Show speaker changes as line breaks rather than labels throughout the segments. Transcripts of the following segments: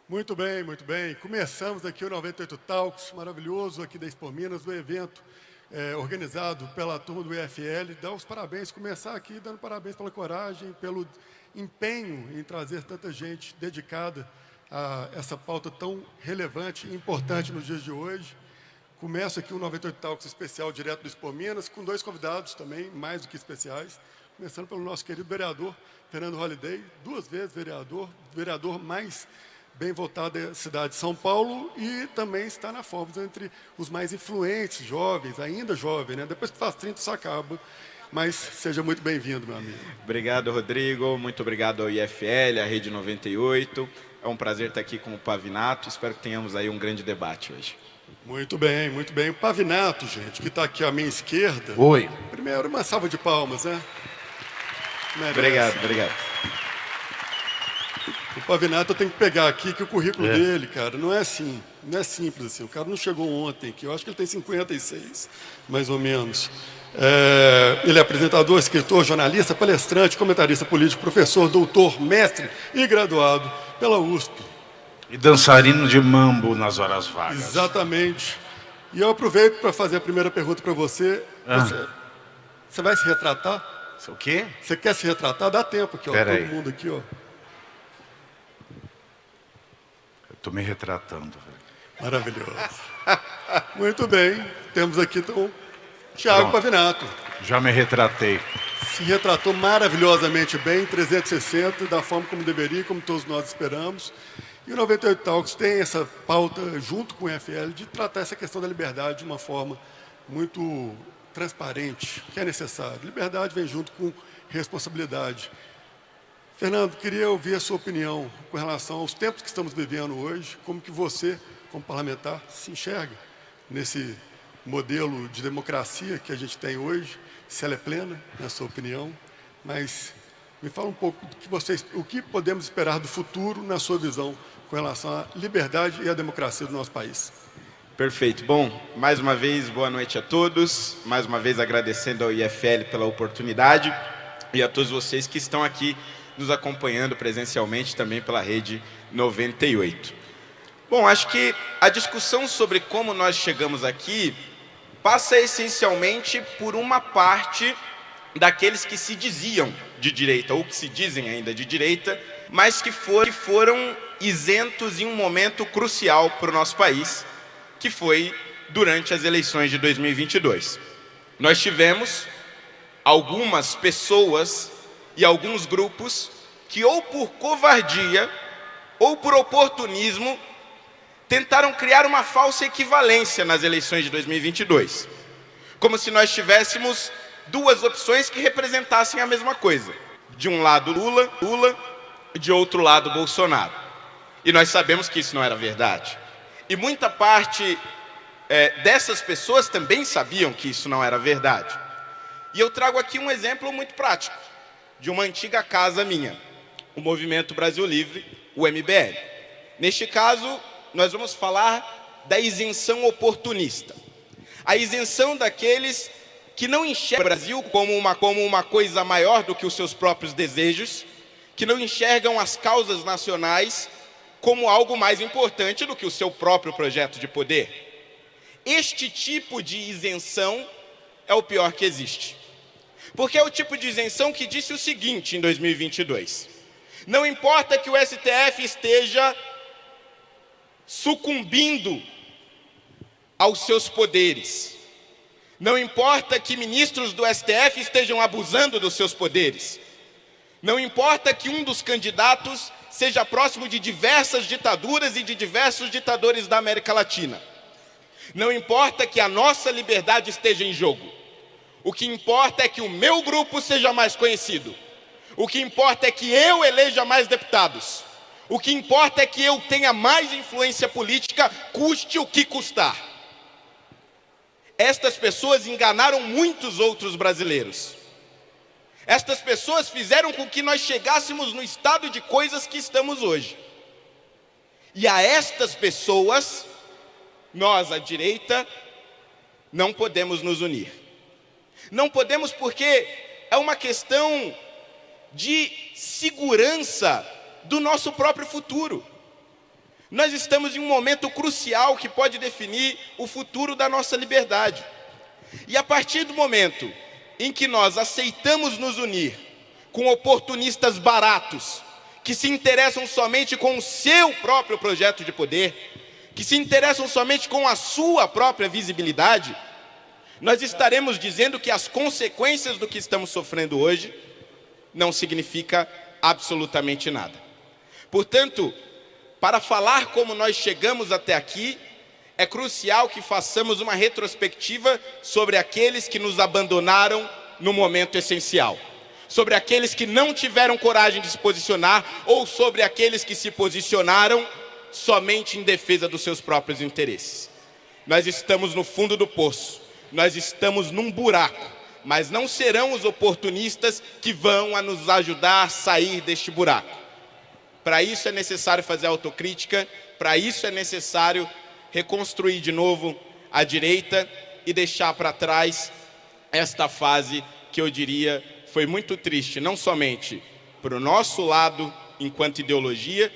Muito bem, muito bem. Começamos aqui o 98 Talks, maravilhoso aqui da Expo Minas, do evento organizado pela turma do IFL. Dar os parabéns, começar aqui dando parabéns pela coragem, pelo empenho em trazer tanta gente dedicada a essa pauta tão relevante e importante nos dias de hoje. Começo aqui o 98 Talks especial direto do Expo Minas, com dois convidados também, mais do que especiais. Começando pelo nosso querido vereador, Fernando Holliday, 2 vezes vereador mais bem votado da cidade de São Paulo e também está na Forbes entre os mais influentes, jovens, ainda jovem, né? Depois que faz 30 isso acaba, mas seja muito bem-vindo, meu amigo.
Obrigado, Rodrigo, muito obrigado ao IFL, à Rede 98, é um prazer estar aqui com o Pavinato, espero que tenhamos aí um grande debate hoje.
Muito bem, muito bem. O Pavinato, gente, que está aqui à minha esquerda.
Oi.
Primeiro, uma salva de palmas, né?
Obrigado.
O Pavinato eu tenho que pegar aqui que o currículo dele, cara, não é assim, não é simples assim. O cara não chegou ontem aqui, eu acho que ele tem 56, mais ou menos. Ele é apresentador, escritor, jornalista, palestrante, comentarista político, professor, doutor, mestre e graduado pela USP.
E dançarino de mambo nas horas vagas.
Exatamente. E eu aproveito para fazer a primeira pergunta para você. Você vai se retratar?
O quê?
Você quer se retratar? Dá tempo aqui, ó.
Pera
Todo
aí.
mundo aqui, ó.
Tô me retratando.
Maravilhoso. Muito bem. Temos aqui, então, Thiago
Pronto.
Pavinato.
Já me retratei.
Se retratou maravilhosamente bem, 360, da forma como deveria, como todos nós esperamos. E o 98 Talks tem essa pauta, junto com o IFL, de tratar essa questão da liberdade de uma forma muito transparente, que é necessário. Liberdade vem junto com responsabilidade. Fernando, queria ouvir a sua opinião com relação aos tempos que estamos vivendo hoje, como que você, como parlamentar, se enxerga nesse modelo de democracia que a gente tem hoje, se ela é plena, na sua opinião, mas me fala um pouco o que podemos esperar do futuro, na sua visão, com relação à liberdade e à democracia do nosso país.
Perfeito. Bom, mais uma vez, boa noite a todos. Mais uma vez agradecendo ao IFL pela oportunidade e a todos vocês que estão aqui nos acompanhando presencialmente também pela Rede 98. Bom, acho que a discussão sobre como nós chegamos aqui passa essencialmente por uma parte daqueles que se diziam de direita, ou que se dizem ainda de direita, mas que foram isentos em um momento crucial para o nosso país, que foi durante as eleições de 2022. Nós tivemos algumas pessoas e alguns grupos que, ou por covardia ou por oportunismo, tentaram criar uma falsa equivalência nas eleições de 2022. Como se nós tivéssemos duas opções que representassem a mesma coisa. De um lado Lula, de outro lado Bolsonaro. E nós sabemos que isso não era verdade. E muita parte dessas pessoas também sabiam que isso não era verdade. E eu trago aqui um exemplo muito prático, de uma antiga casa minha, o Movimento Brasil Livre, o MBL. Neste caso, nós vamos falar da isenção oportunista. A isenção daqueles que não enxergam o Brasil como uma coisa maior do que os seus próprios desejos, que não enxergam as causas nacionais como algo mais importante do que o seu próprio projeto de poder. Este tipo de isenção é o pior que existe. Porque é o tipo de isenção que disse o seguinte em 2022. Não importa que o STF esteja sucumbindo aos seus poderes. Não importa que ministros do STF estejam abusando dos seus poderes. Não importa que um dos candidatos seja próximo de diversas ditaduras e de diversos ditadores da América Latina. Não importa que a nossa liberdade esteja em jogo. O que importa é que o meu grupo seja mais conhecido. O que importa é que eu eleja mais deputados. O que importa é que eu tenha mais influência política, custe o que custar. Estas pessoas enganaram muitos outros brasileiros. Estas pessoas fizeram com que nós chegássemos no estado de coisas que estamos hoje. E a estas pessoas, nós, a direita, não podemos nos unir. Não podemos porque é uma questão de segurança do nosso próprio futuro. Nós estamos em um momento crucial que pode definir o futuro da nossa liberdade. E a partir do momento em que nós aceitamos nos unir com oportunistas baratos, que se interessam somente com o seu próprio projeto de poder, que se interessam somente com a sua própria visibilidade, nós estaremos dizendo que as consequências do que estamos sofrendo hoje não significa absolutamente nada. Portanto, para falar como nós chegamos até aqui, é crucial que façamos uma retrospectiva sobre aqueles que nos abandonaram no momento essencial, sobre aqueles que não tiveram coragem de se posicionar ou sobre aqueles que se posicionaram somente em defesa dos seus próprios interesses. Nós estamos no fundo do poço, nós estamos num buraco, mas não serão os oportunistas que vão a nos ajudar a sair deste buraco. Para isso é necessário fazer autocrítica, para isso é necessário reconstruir de novo a direita e deixar para trás esta fase que eu diria foi muito triste, não somente para o nosso lado enquanto ideologia,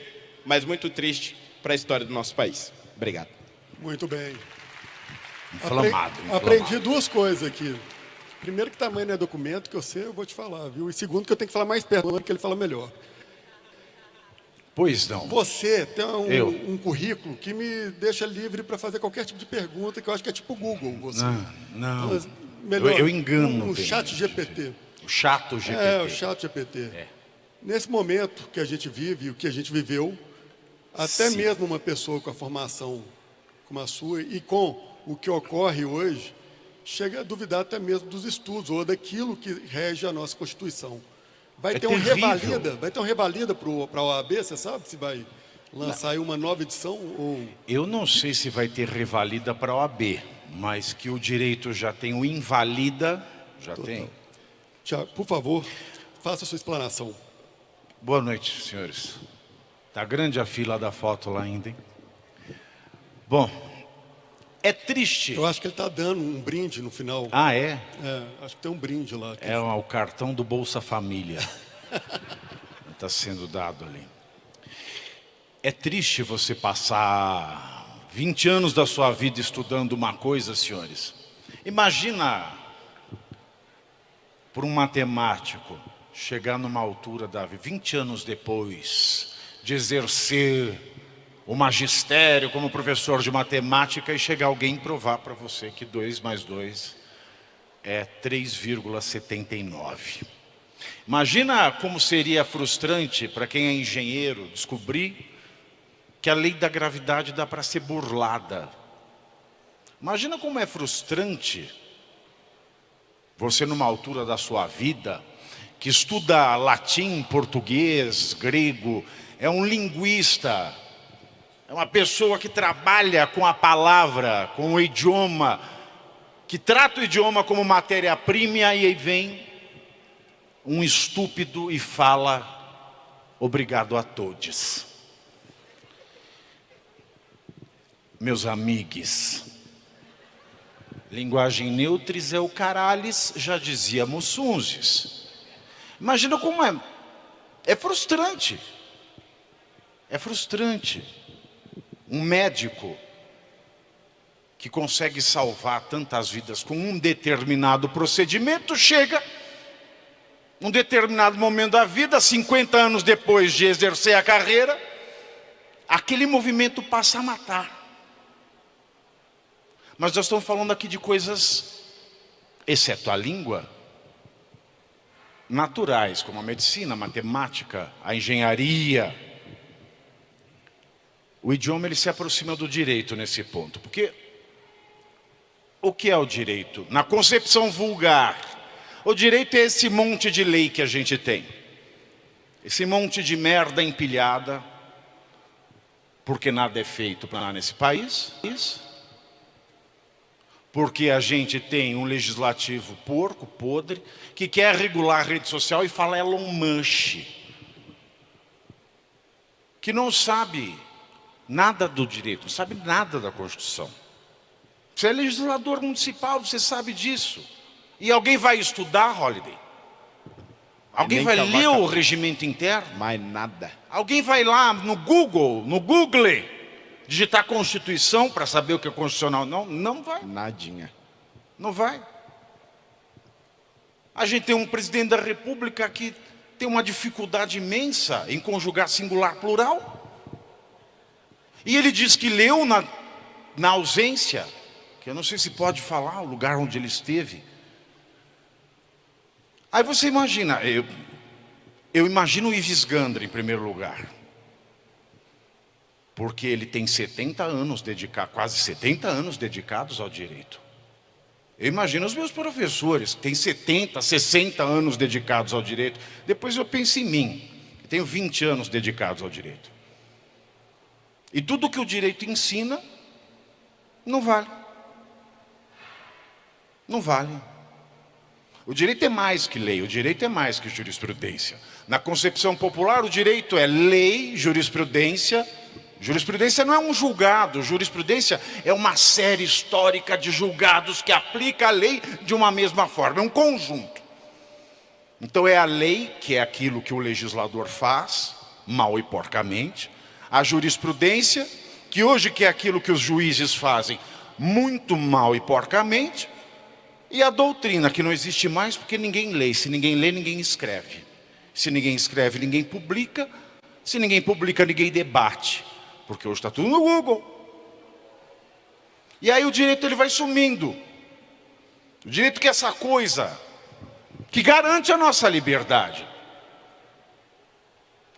mas muito triste para a história do nosso país. Obrigado.
Muito bem.
Inflamado.
Aprendi duas coisas aqui. Primeiro, que tamanho não é documento, que eu sei, eu vou te falar, viu? E segundo, que eu tenho que falar mais perto, que ele fala melhor.
Pois não.
Você tem um currículo que me deixa livre para fazer qualquer tipo de pergunta, que eu acho que é tipo Google. Você.
Não.
Mas, melhor,
Eu engano.
Um chat GPT.
O chato GPT.
É, o chat GPT. Nesse momento que a gente vive, o que a gente viveu, até
Sim.
mesmo uma pessoa com a formação como a sua e com o que ocorre hoje, chega a duvidar até mesmo dos estudos ou daquilo que rege a nossa Constituição. Vai ter
terrível.
um revalida para a OAB, você sabe se vai lançar aí uma nova edição? Ou...
Eu não sei se vai ter revalida para a OAB, mas que o direito já tem o invalida, já
Total.
tem.
Tiago, por favor, faça a sua explanação.
Boa noite, senhores. Tá grande a fila da foto lá ainda, hein? Bom, é triste.
Eu acho que ele está dando um brinde no final.
Ah, é?
Acho que tem um brinde lá.
É o cartão do Bolsa Família. Está sendo dado ali. É triste você passar 20 anos da sua vida estudando uma coisa, senhores. Imagina, por um matemático, chegar numa altura da 20 anos depois de exercer o magistério como professor de matemática e chegar alguém e provar para você que 2 mais 2 é 3,79. Imagina como seria frustrante para quem é engenheiro descobrir que a lei da gravidade dá para ser burlada. Imagina como é frustrante você numa altura da sua vida que estuda latim, português, grego, é um linguista, é uma pessoa que trabalha com a palavra, com o idioma, que trata o idioma como matéria-prima e aí vem um estúpido e fala obrigado a todos. Meus amigos, linguagem neutris é o caralhes, já dizia Mussunzes. Imagina como é frustrante. É frustrante. Um médico que consegue salvar tantas vidas com um determinado procedimento, chega num determinado momento da vida, 50 anos depois de exercer a carreira, aquele movimento passa a matar. Mas nós estamos falando aqui de coisas, exceto a língua, naturais, como a medicina, a matemática, a engenharia. O idioma ele se aproxima do direito nesse ponto, porque o que é o direito? Na concepção vulgar, o direito é esse monte de lei que a gente tem, esse monte de merda empilhada, porque nada é feito para lá nesse país, porque a gente tem um legislativo porco, podre, que quer regular a rede social e fala Elon Musk, que não sabe nada do direito, não sabe nada da Constituição. Você é legislador municipal, você sabe disso. E alguém vai estudar, Holiday? Alguém vai ler o regimento interno?
Mais nada.
Alguém vai lá no Google, digitar a Constituição para saber o que é constitucional. Não, não vai.
Nadinha.
Não vai. A gente tem um presidente da República que tem uma dificuldade imensa em conjugar singular plural. E ele diz que leu na ausência, que eu não sei se pode falar o lugar onde ele esteve. Aí você imagina, eu imagino o Ives Gandra em primeiro lugar. Porque ele tem 70 anos dedicados, quase 70 anos dedicados ao direito. Eu imagino os meus professores, que têm 70, 60 anos dedicados ao direito. Depois eu penso em mim, que tenho 20 anos dedicados ao direito. E tudo que o direito ensina, não vale. Não vale. O direito é mais que lei, o direito é mais que jurisprudência. Na concepção popular, o direito é lei, jurisprudência. Jurisprudência não é um julgado, jurisprudência é uma série histórica de julgados que aplica a lei de uma mesma forma, é um conjunto. Então é a lei, que é aquilo que o legislador faz, mal e porcamente. A jurisprudência, que hoje que é aquilo que os juízes fazem, muito mal e porcamente. E a doutrina, que não existe mais porque ninguém lê. Se ninguém lê, ninguém escreve. Se ninguém escreve, ninguém publica. Se ninguém publica, ninguém debate. Porque hoje está tudo no Google. E aí o direito ele vai sumindo. O direito que é essa coisa que garante a nossa liberdade.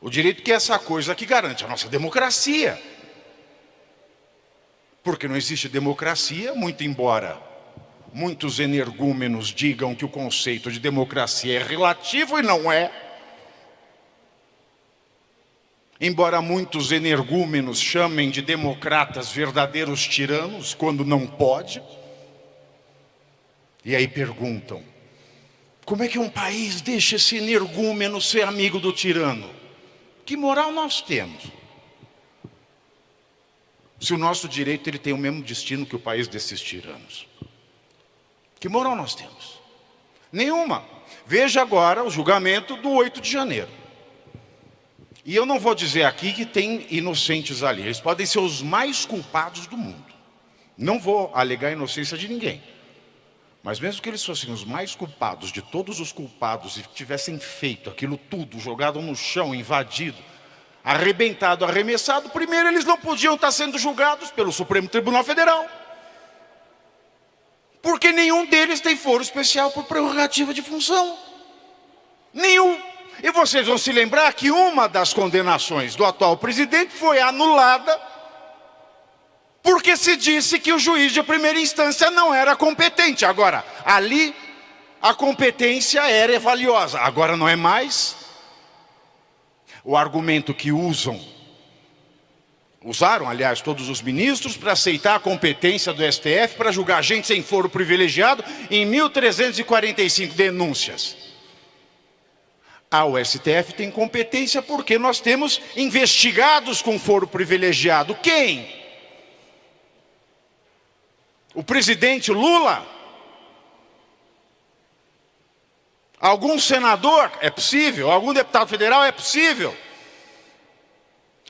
O direito que é essa coisa que garante a nossa democracia. Porque não existe democracia, muito embora muitos energúmenos digam que o conceito de democracia é relativo e não é. Embora muitos energúmenos chamem de democratas verdadeiros tiranos, quando não pode. E aí perguntam, como é que um país deixa esse energúmeno ser amigo do tirano? Que moral nós temos? Se o nosso direito ele tem o mesmo destino que o país desses tiranos. Que moral nós temos? Nenhuma. Veja agora o julgamento do 8 de janeiro. E eu não vou dizer aqui que tem inocentes ali. Eles podem ser os mais culpados do mundo. Não vou alegar a inocência de ninguém. Mas mesmo que eles fossem os mais culpados de todos os culpados e tivessem feito aquilo tudo, jogado no chão, invadido, arrebentado, arremessado, primeiro eles não podiam estar sendo julgados pelo Supremo Tribunal Federal. Porque nenhum deles tem foro especial por prerrogativa de função. Nenhum. E vocês vão se lembrar que uma das condenações do atual presidente foi anulada porque se disse que o juiz de primeira instância não era competente. Agora, ali a competência era valiosa, agora não é mais. O argumento que usaram, aliás, todos os ministros para aceitar a competência do STF para julgar gente sem foro privilegiado em 1.345 denúncias. O STF tem competência porque nós temos investigados com foro privilegiado. Quem? O presidente Lula? Algum senador? É possível. Algum deputado federal? É possível.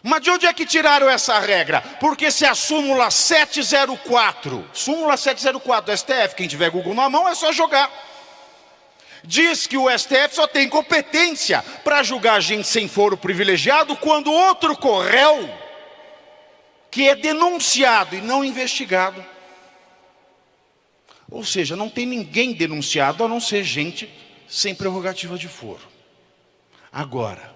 Mas de onde é que tiraram essa regra? Porque se a súmula 704 do STF, quem tiver Google na mão é só jogar. Diz que o STF só tem competência para julgar gente sem foro privilegiado quando outro réu, que é denunciado e não investigado. Ou seja, não tem ninguém denunciado a não ser gente sem prerrogativa de foro. Agora,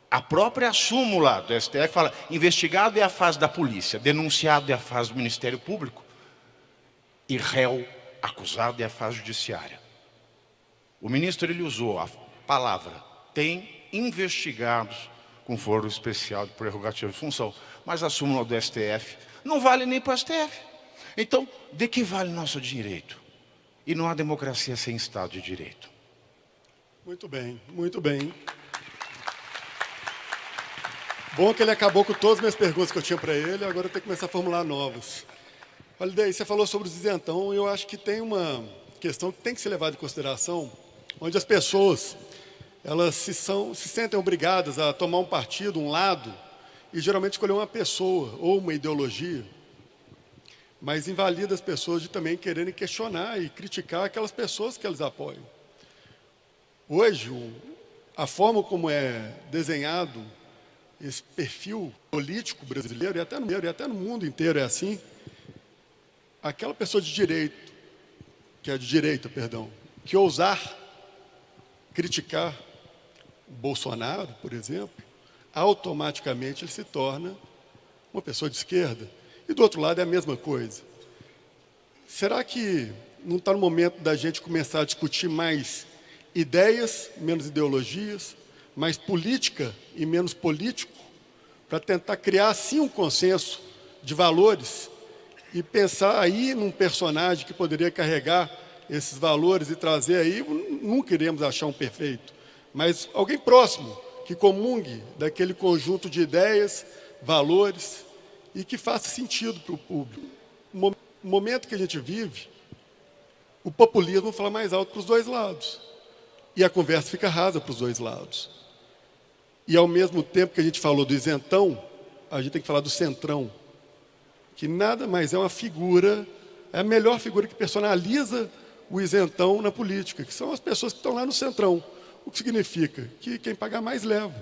a própria súmula do STF fala, investigado é a fase da polícia, denunciado é a fase do Ministério Público e réu, acusado é a fase judiciária. O ministro ele usou a palavra, tem investigados com foro especial de prerrogativa de função. Mas a súmula do STF não vale nem para o STF. Então, de que vale nosso direito? E não há democracia sem Estado de Direito.
Muito bem, muito bem. Bom que ele acabou com todas as minhas perguntas que eu tinha para ele, agora eu tenho que começar a formular novas. Olha, daí você falou sobre os isentão, eu acho que tem uma questão que tem que ser levada em consideração, onde as pessoas, elas se sentem obrigadas a tomar um partido, um lado, e geralmente escolher uma pessoa ou uma ideologia, mas invalida as pessoas de também quererem questionar e criticar aquelas pessoas que eles apoiam. Hoje, a forma como é desenhado esse perfil político brasileiro, e até no mundo inteiro é assim, aquela pessoa de direito, que é de direita, perdão, que ousar criticar Bolsonaro, por exemplo, automaticamente ele se torna uma pessoa de esquerda. E do outro lado é a mesma coisa. Será que não está no momento da gente começar a discutir mais ideias, menos ideologias, mais política e menos político, para tentar criar, sim, um consenso de valores e pensar aí num personagem que poderia carregar esses valores e trazer aí, nunca iremos achar um perfeito, mas alguém próximo, que comungue daquele conjunto de ideias, valores e que faça sentido para o público. No momento que a gente vive, o populismo fala mais alto para os dois lados. E a conversa fica rasa para os dois lados. E ao mesmo tempo que a gente falou do isentão, a gente tem que falar do centrão, que nada mais é uma figura, é a melhor figura que personaliza o isentão na política, que são as pessoas que estão lá no centrão. O que significa? Que quem pagar mais leva.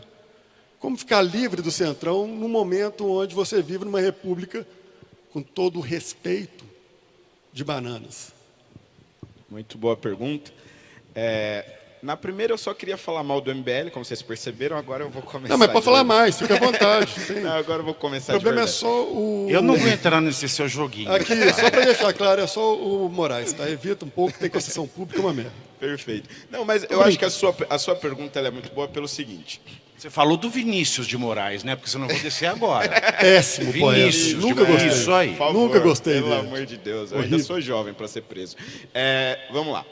Como ficar livre do centrão num momento onde você vive numa república com todo o respeito de bananas?
Muito boa pergunta. Na primeira eu só queria falar mal do MBL, como vocês perceberam, agora eu vou começar.
Não, mas pode falar mais, fica à vontade.
Não, agora eu vou começar.
O problema é só o...
Eu não vou entrar nesse seu joguinho.
Aqui, só para deixar claro, é só o Moraes, tá? Evita um pouco, tem concessão pública, é uma merda.
Perfeito. Não, mas eu acho que a sua pergunta ela é muito boa pelo seguinte.
Você falou do Vinícius de Moraes, né? Porque senão eu vou descer agora.
Péssimo
Vinícius,
poeta. Nunca gostei.
Isso aí.
Por favor,
Nunca gostei
pelo
dele.
amor de Deus, eu
Horrível.
ainda sou jovem para ser preso. Vamos lá.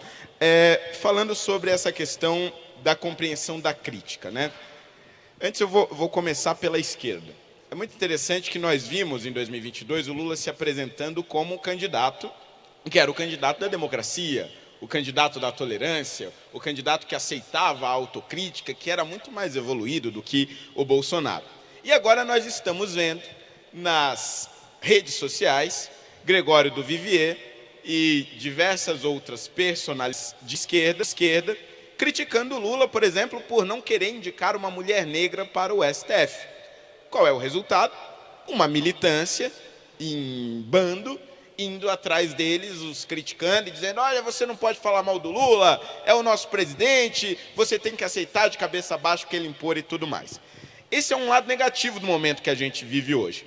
Falando sobre essa questão da compreensão da crítica, né? Antes eu vou começar pela esquerda. É muito interessante que nós vimos em 2022 o Lula se apresentando como um candidato, que era o candidato da democracia, o candidato da tolerância, o candidato que aceitava a autocrítica, que era muito mais evoluído do que o Bolsonaro. E agora nós estamos vendo nas redes sociais Gregório do Vivier e diversas outras personalidades de esquerda criticando o Lula, por exemplo, por não querer indicar uma mulher negra para o STF. Qual é o resultado? Uma militância em bando, indo atrás deles, os criticando e dizendo: olha, você não pode falar mal do Lula, é o nosso presidente, você tem que aceitar de cabeça abaixo o que ele impor e tudo mais. Esse é um lado negativo do momento que a gente vive hoje.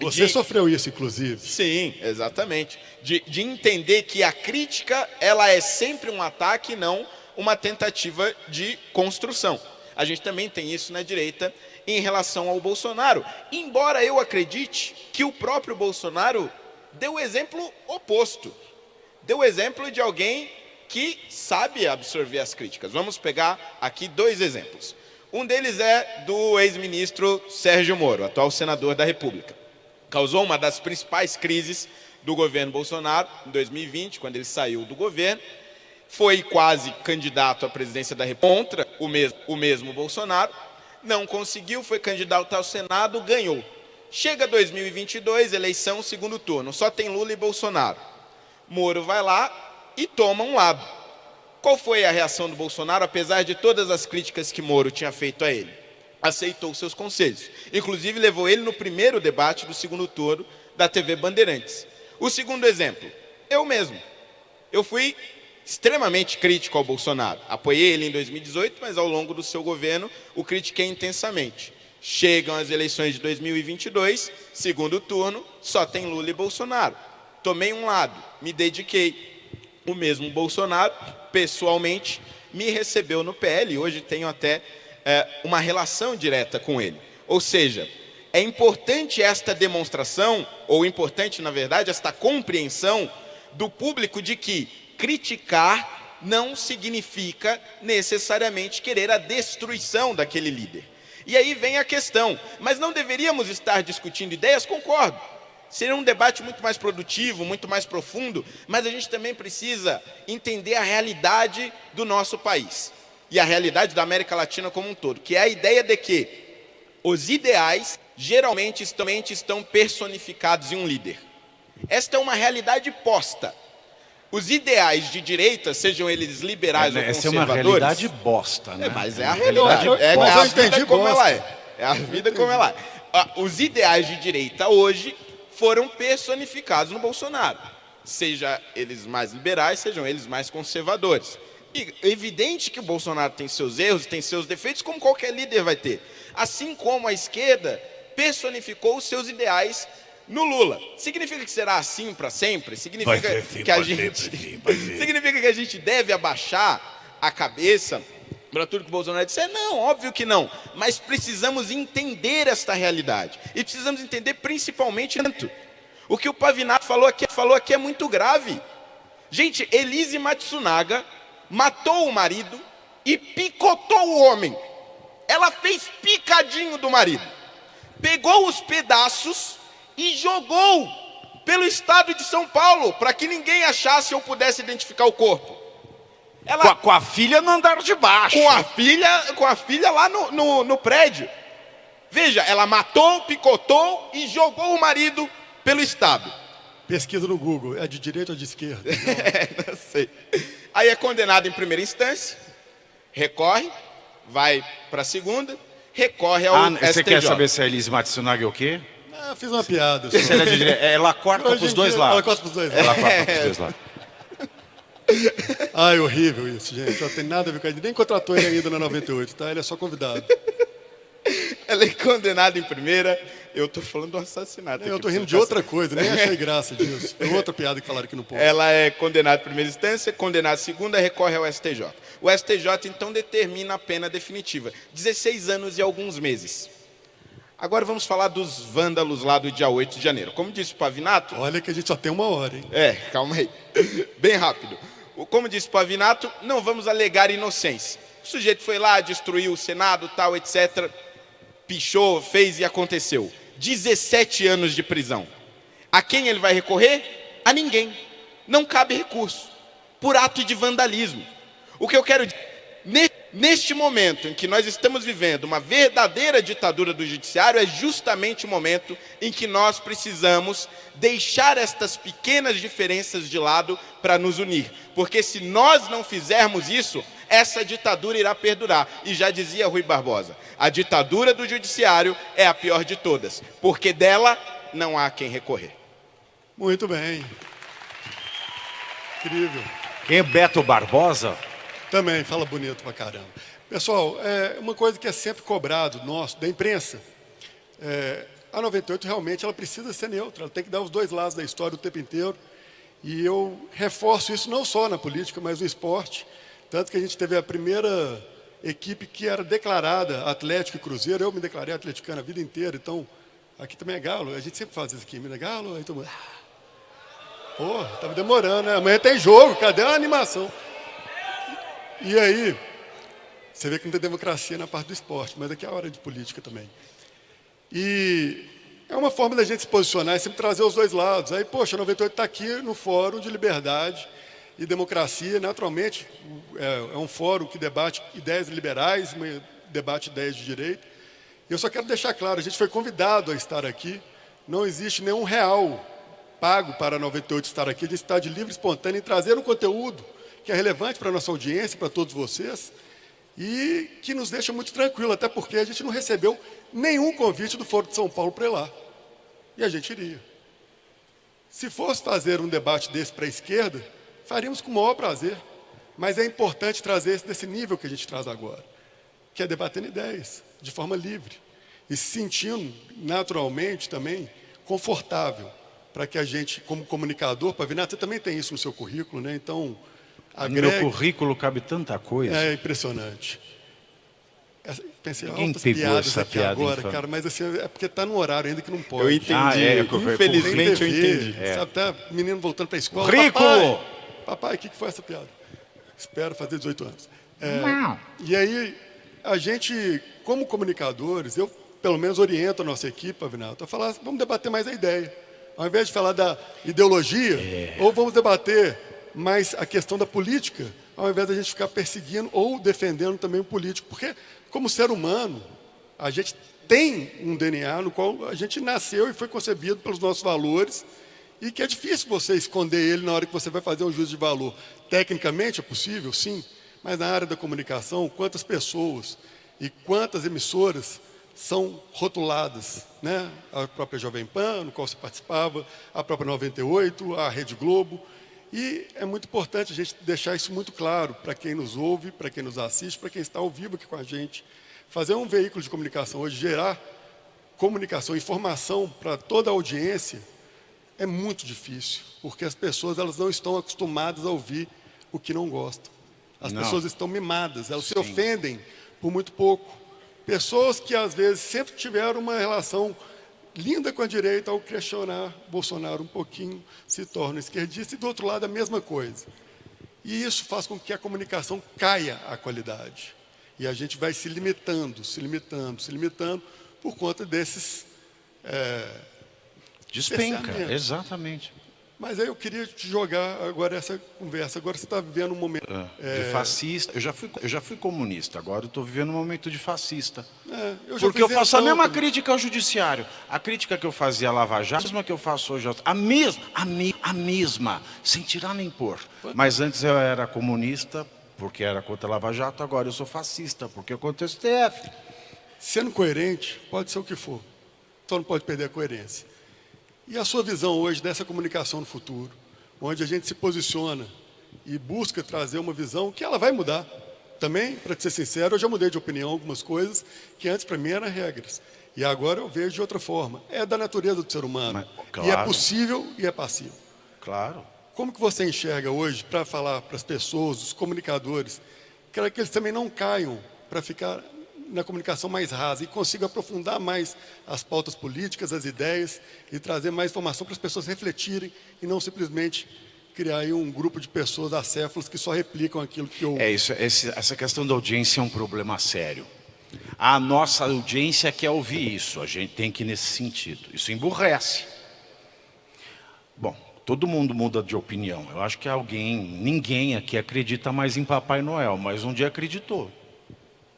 Você sofreu isso, inclusive.
Sim, exatamente. De entender que a crítica ela é sempre um ataque e não uma tentativa de construção. A gente também tem isso na direita em relação ao Bolsonaro. Embora eu acredite que o próprio Bolsonaro deu o exemplo oposto. Deu o exemplo de alguém que sabe absorver as críticas. Vamos pegar aqui dois exemplos. Um deles é do ex-ministro Sérgio Moro, atual senador da República. Causou uma das principais crises do governo Bolsonaro em 2020, quando ele saiu do governo. Foi quase candidato à presidência da República contra o mesmo Bolsonaro. Não conseguiu, foi candidato ao Senado, ganhou. Chega 2022, eleição, segundo turno. Só tem Lula e Bolsonaro. Moro vai lá e toma um lado. Qual foi a reação do Bolsonaro, apesar de todas as críticas que Moro tinha feito a ele? Aceitou seus conselhos. Inclusive, levou ele no primeiro debate do segundo turno da TV Bandeirantes. O segundo exemplo, eu mesmo. Eu fui extremamente crítico ao Bolsonaro. Apoiei ele em 2018, mas ao longo do seu governo o critiquei intensamente. Chegam as eleições de 2022, segundo turno, só tem Lula e Bolsonaro. Tomei um lado, me dediquei. O mesmo Bolsonaro, pessoalmente, me recebeu no PL e hoje tenho até uma relação direta com ele. Ou seja, é importante esta demonstração, ou importante, na verdade, esta compreensão do público de que criticar não significa necessariamente querer a destruição daquele líder. E aí vem a questão, mas não deveríamos estar discutindo ideias? Concordo. Seria um debate muito mais produtivo, muito mais profundo, mas a gente também precisa entender a realidade do nosso país e a realidade da América Latina como um todo, que é a ideia de que os ideais geralmente estão personificados em um líder. Esta é uma realidade posta. Os ideais de direita, sejam eles liberais ou
essa é
conservadores...
uma realidade bosta, né?
Mas é a realidade. É
Mas
a
eu entendi
vida como
bosta.
ela é. É a vida como ela é. Os ideais de direita hoje foram personificados no Bolsonaro. Seja eles mais liberais, sejam eles mais conservadores. E é evidente que o Bolsonaro tem seus erros, tem seus defeitos, como qualquer líder vai ter. Assim como a esquerda personificou os seus ideais no Lula. Significa que será assim para sempre? Significa que a gente deve abaixar a cabeça para tudo que o Bolsonaro disser? Não, óbvio que não. Mas precisamos entender esta realidade. E precisamos entender principalmente o que o Pavinato falou aqui é muito grave. Gente, Elise Matsunaga matou o marido e picotou o homem. Ela fez picadinho do marido. Pegou os pedaços e jogou pelo estado de São Paulo, para que ninguém achasse ou pudesse identificar o corpo. Ela,
Com a filha no andar de baixo.
com a filha lá no prédio. Veja, ela matou, picotou e jogou o marido pelo estado.
Pesquisa no Google, é de direita ou de esquerda?
Não sei. Aí é condenado em primeira instância, recorre, vai para a segunda, recorre ao STJ.
Você quer saber se a Elise Matsunaga é o quê?
Ah, fiz uma piada. Só.
Se ela é de direita, ela corta
Hoje
pros
em
dois
dia,
lados.
Ela corta pros dois lados.
Ela corta pros dois lados.
Ai, horrível isso, gente. Não tem nada a ver com ele. Nem contratou ele ainda na 98, tá? Ele é só convidado.
Ela é condenada em primeira. Eu tô falando do assassinato.
Eu
aqui,
tô rindo de
preciso
outra coisa, nem achei graça disso. Foi outra piada que falaram aqui no povo.
Ela é condenada em primeira instância, condenada em segunda, recorre ao STJ. O STJ, então, determina a pena definitiva. 16 anos e alguns meses. Agora vamos falar dos vândalos lá do dia 8 de janeiro. Como disse o Pavinato...
Olha que a gente só tem uma hora, hein?
Calma aí. Bem rápido. Como disse o Pavinato, não vamos alegar inocência. O sujeito foi lá, destruiu o Senado, tal, etc. Pichou, fez e aconteceu. 17 anos de prisão. A quem ele vai recorrer? A ninguém. Não cabe recurso. Por ato de vandalismo. O que eu quero dizer... Neste momento em que nós estamos vivendo uma verdadeira ditadura do judiciário, é justamente o momento em que nós precisamos deixar estas pequenas diferenças de lado para nos unir. Porque se nós não fizermos isso, essa ditadura irá perdurar. E já dizia Rui Barbosa, a ditadura do judiciário é a pior de todas, porque dela não há quem recorrer.
Muito bem. Incrível.
Quem é Beto Barbosa?
Também, fala bonito pra caramba. Pessoal, uma coisa que é sempre cobrado nosso, da imprensa, a 98 realmente ela precisa ser neutra, ela tem que dar os dois lados da história o tempo inteiro. E eu reforço isso não só na política, mas no esporte. Tanto que a gente teve a primeira equipe que era declarada Atlético e Cruzeiro. Eu me declarei atleticano a vida inteira, então aqui também é Galo. A gente sempre faz isso aqui, Minas Galo, aí todo mundo... Pô, tava demorando, né? Amanhã tem jogo, cadê a animação? E aí, você vê que não tem democracia na parte do esporte, mas aqui é a hora de política também. E é uma forma da gente se posicionar e sempre trazer os dois lados. Aí, poxa, a 98 está aqui no Fórum de Liberdade e Democracia. Naturalmente, é um fórum que debate ideias liberais, debate ideias de direita. E eu só quero deixar claro, a gente foi convidado a estar aqui. Não existe nenhum real pago para a 98 estar aqui. A gente está de livre e espontâneo em trazer um conteúdo que é relevante para a nossa audiência, para todos vocês, e que nos deixa muito tranquilo, até porque a gente não recebeu nenhum convite do Foro de São Paulo para ir lá. E a gente iria. Se fosse fazer um debate desse para a esquerda, faríamos com o maior prazer. Mas é importante trazer esse desse nível que a gente traz agora, que é debatendo ideias, de forma livre, e se sentindo, naturalmente, também confortável, para que a gente, como comunicador, Pavinato, você também tem isso no seu currículo, né? Então...
No meu currículo cabe tanta coisa.
É impressionante. Pensei,
Ninguém
altas
pegou
piadas
essa
aqui
piada
agora,
infame.
cara, mas assim, é porque está no horário ainda que não pode.
Eu entendi. Infelizmente eu entendi.
Sabe, até menino voltando para a escola.
Currículo!
Papai, o que foi essa piada? Espero fazer 18 anos. E aí, a gente, como comunicadores, eu pelo menos oriento a nossa equipe, Pavinato, a falar, vamos debater mais a ideia. Ao invés de falar da ideologia, ou vamos debater mais a questão da política, ao invés de a gente ficar perseguindo ou defendendo também o político. Porque, como ser humano, a gente tem um DNA no qual a gente nasceu e foi concebido pelos nossos valores e que é difícil você esconder ele na hora que você vai fazer um juízo de valor. Tecnicamente é possível, sim, mas na área da comunicação, quantas pessoas e quantas emissoras são rotuladas, né? A própria Jovem Pan, no qual você participava, a própria 98, a Rede Globo. E é muito importante a gente deixar isso muito claro para quem nos ouve, para quem nos assiste, para quem está ao vivo aqui com a gente. Fazer um veículo de comunicação hoje, gerar comunicação, informação para toda a audiência, é muito difícil, porque as pessoas elas não estão acostumadas a ouvir o que não gostam. As pessoas estão mimadas, elas se ofendem por muito pouco. Pessoas que, às vezes, sempre tiveram uma relação linda com a direita, ao questionar Bolsonaro um pouquinho, se tornam esquerdistas, e do outro lado a mesma coisa. E isso faz com que a comunicação caia a qualidade. E a gente vai se limitando por conta desses
despenca, exatamente.
Mas aí eu queria te jogar agora essa conversa. Agora você está vivendo um momento...
De fascista. Eu já fui comunista, agora eu estou vivendo um momento de fascista.
Porque
eu faço a mesma crítica ao judiciário. A crítica que eu fazia à Lava Jato, a mesma que eu faço hoje. A mesma, sem tirar nem pôr. Mas antes eu era comunista, porque era contra a Lava Jato, agora eu sou fascista, porque eu contra o STF.
Sendo coerente, pode ser o que for. Só não pode perder a coerência. E a sua visão hoje dessa comunicação no futuro, onde a gente se posiciona e busca trazer uma visão que ela vai mudar. Também, para ser sincero, eu já mudei de opinião algumas coisas que antes para mim eram regras. E agora eu vejo de outra forma. É da natureza do ser humano.
Claro.
E é possível e é passivo.
Claro.
Como que você enxerga hoje para falar para as pessoas, os comunicadores, que eles também não caiam para ficar na comunicação mais rasa e consigam aprofundar mais as pautas políticas, as ideias e trazer mais informação para as pessoas refletirem e não simplesmente criar aí um grupo de pessoas acéfalas que só replicam aquilo que eu...
Essa questão da audiência é um problema sério. A nossa audiência quer ouvir isso, a gente tem que ir nesse sentido. Isso emburrece. Bom, todo mundo muda de opinião. Eu acho que ninguém aqui acredita mais em Papai Noel, mas um dia acreditou.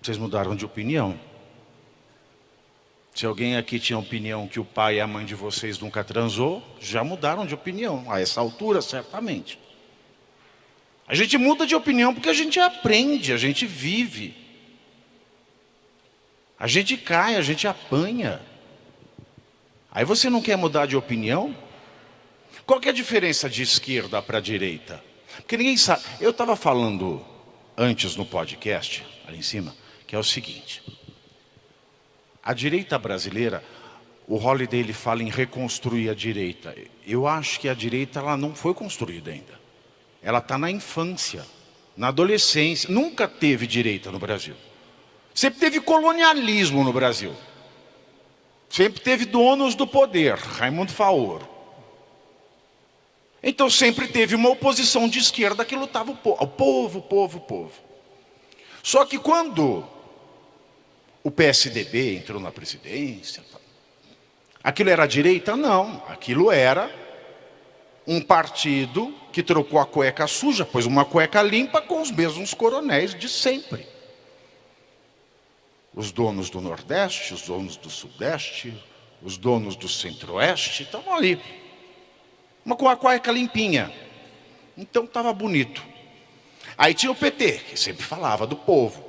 Vocês mudaram de opinião. Se alguém aqui tinha opinião que o pai e a mãe de vocês nunca transou, já mudaram de opinião. A essa altura, certamente. A gente muda de opinião porque a gente aprende, a gente vive. A gente cai, a gente apanha. Aí você não quer mudar de opinião? Qual que é a diferença de esquerda para direita? Porque ninguém sabe. Eu estava falando antes no podcast, ali em cima, que é o seguinte. A direita brasileira, o Holliday ele fala em reconstruir a direita. Eu acho que a direita ela não foi construída ainda. Ela está na infância, na adolescência. Nunca teve direita no Brasil. Sempre teve colonialismo no Brasil. Sempre teve donos do poder, Raimundo Faoro. Então sempre teve uma oposição de esquerda que lutava o povo. Só que quando o PSDB entrou na presidência, aquilo era a direita? Não, aquilo era um partido que trocou a cueca suja, pôs uma cueca limpa com os mesmos coronéis de sempre. Os donos do Nordeste, os donos do Sudeste, os donos do Centro-Oeste, estavam ali. Com a cueca limpinha. Então estava bonito. Aí tinha o PT, que sempre falava do povo.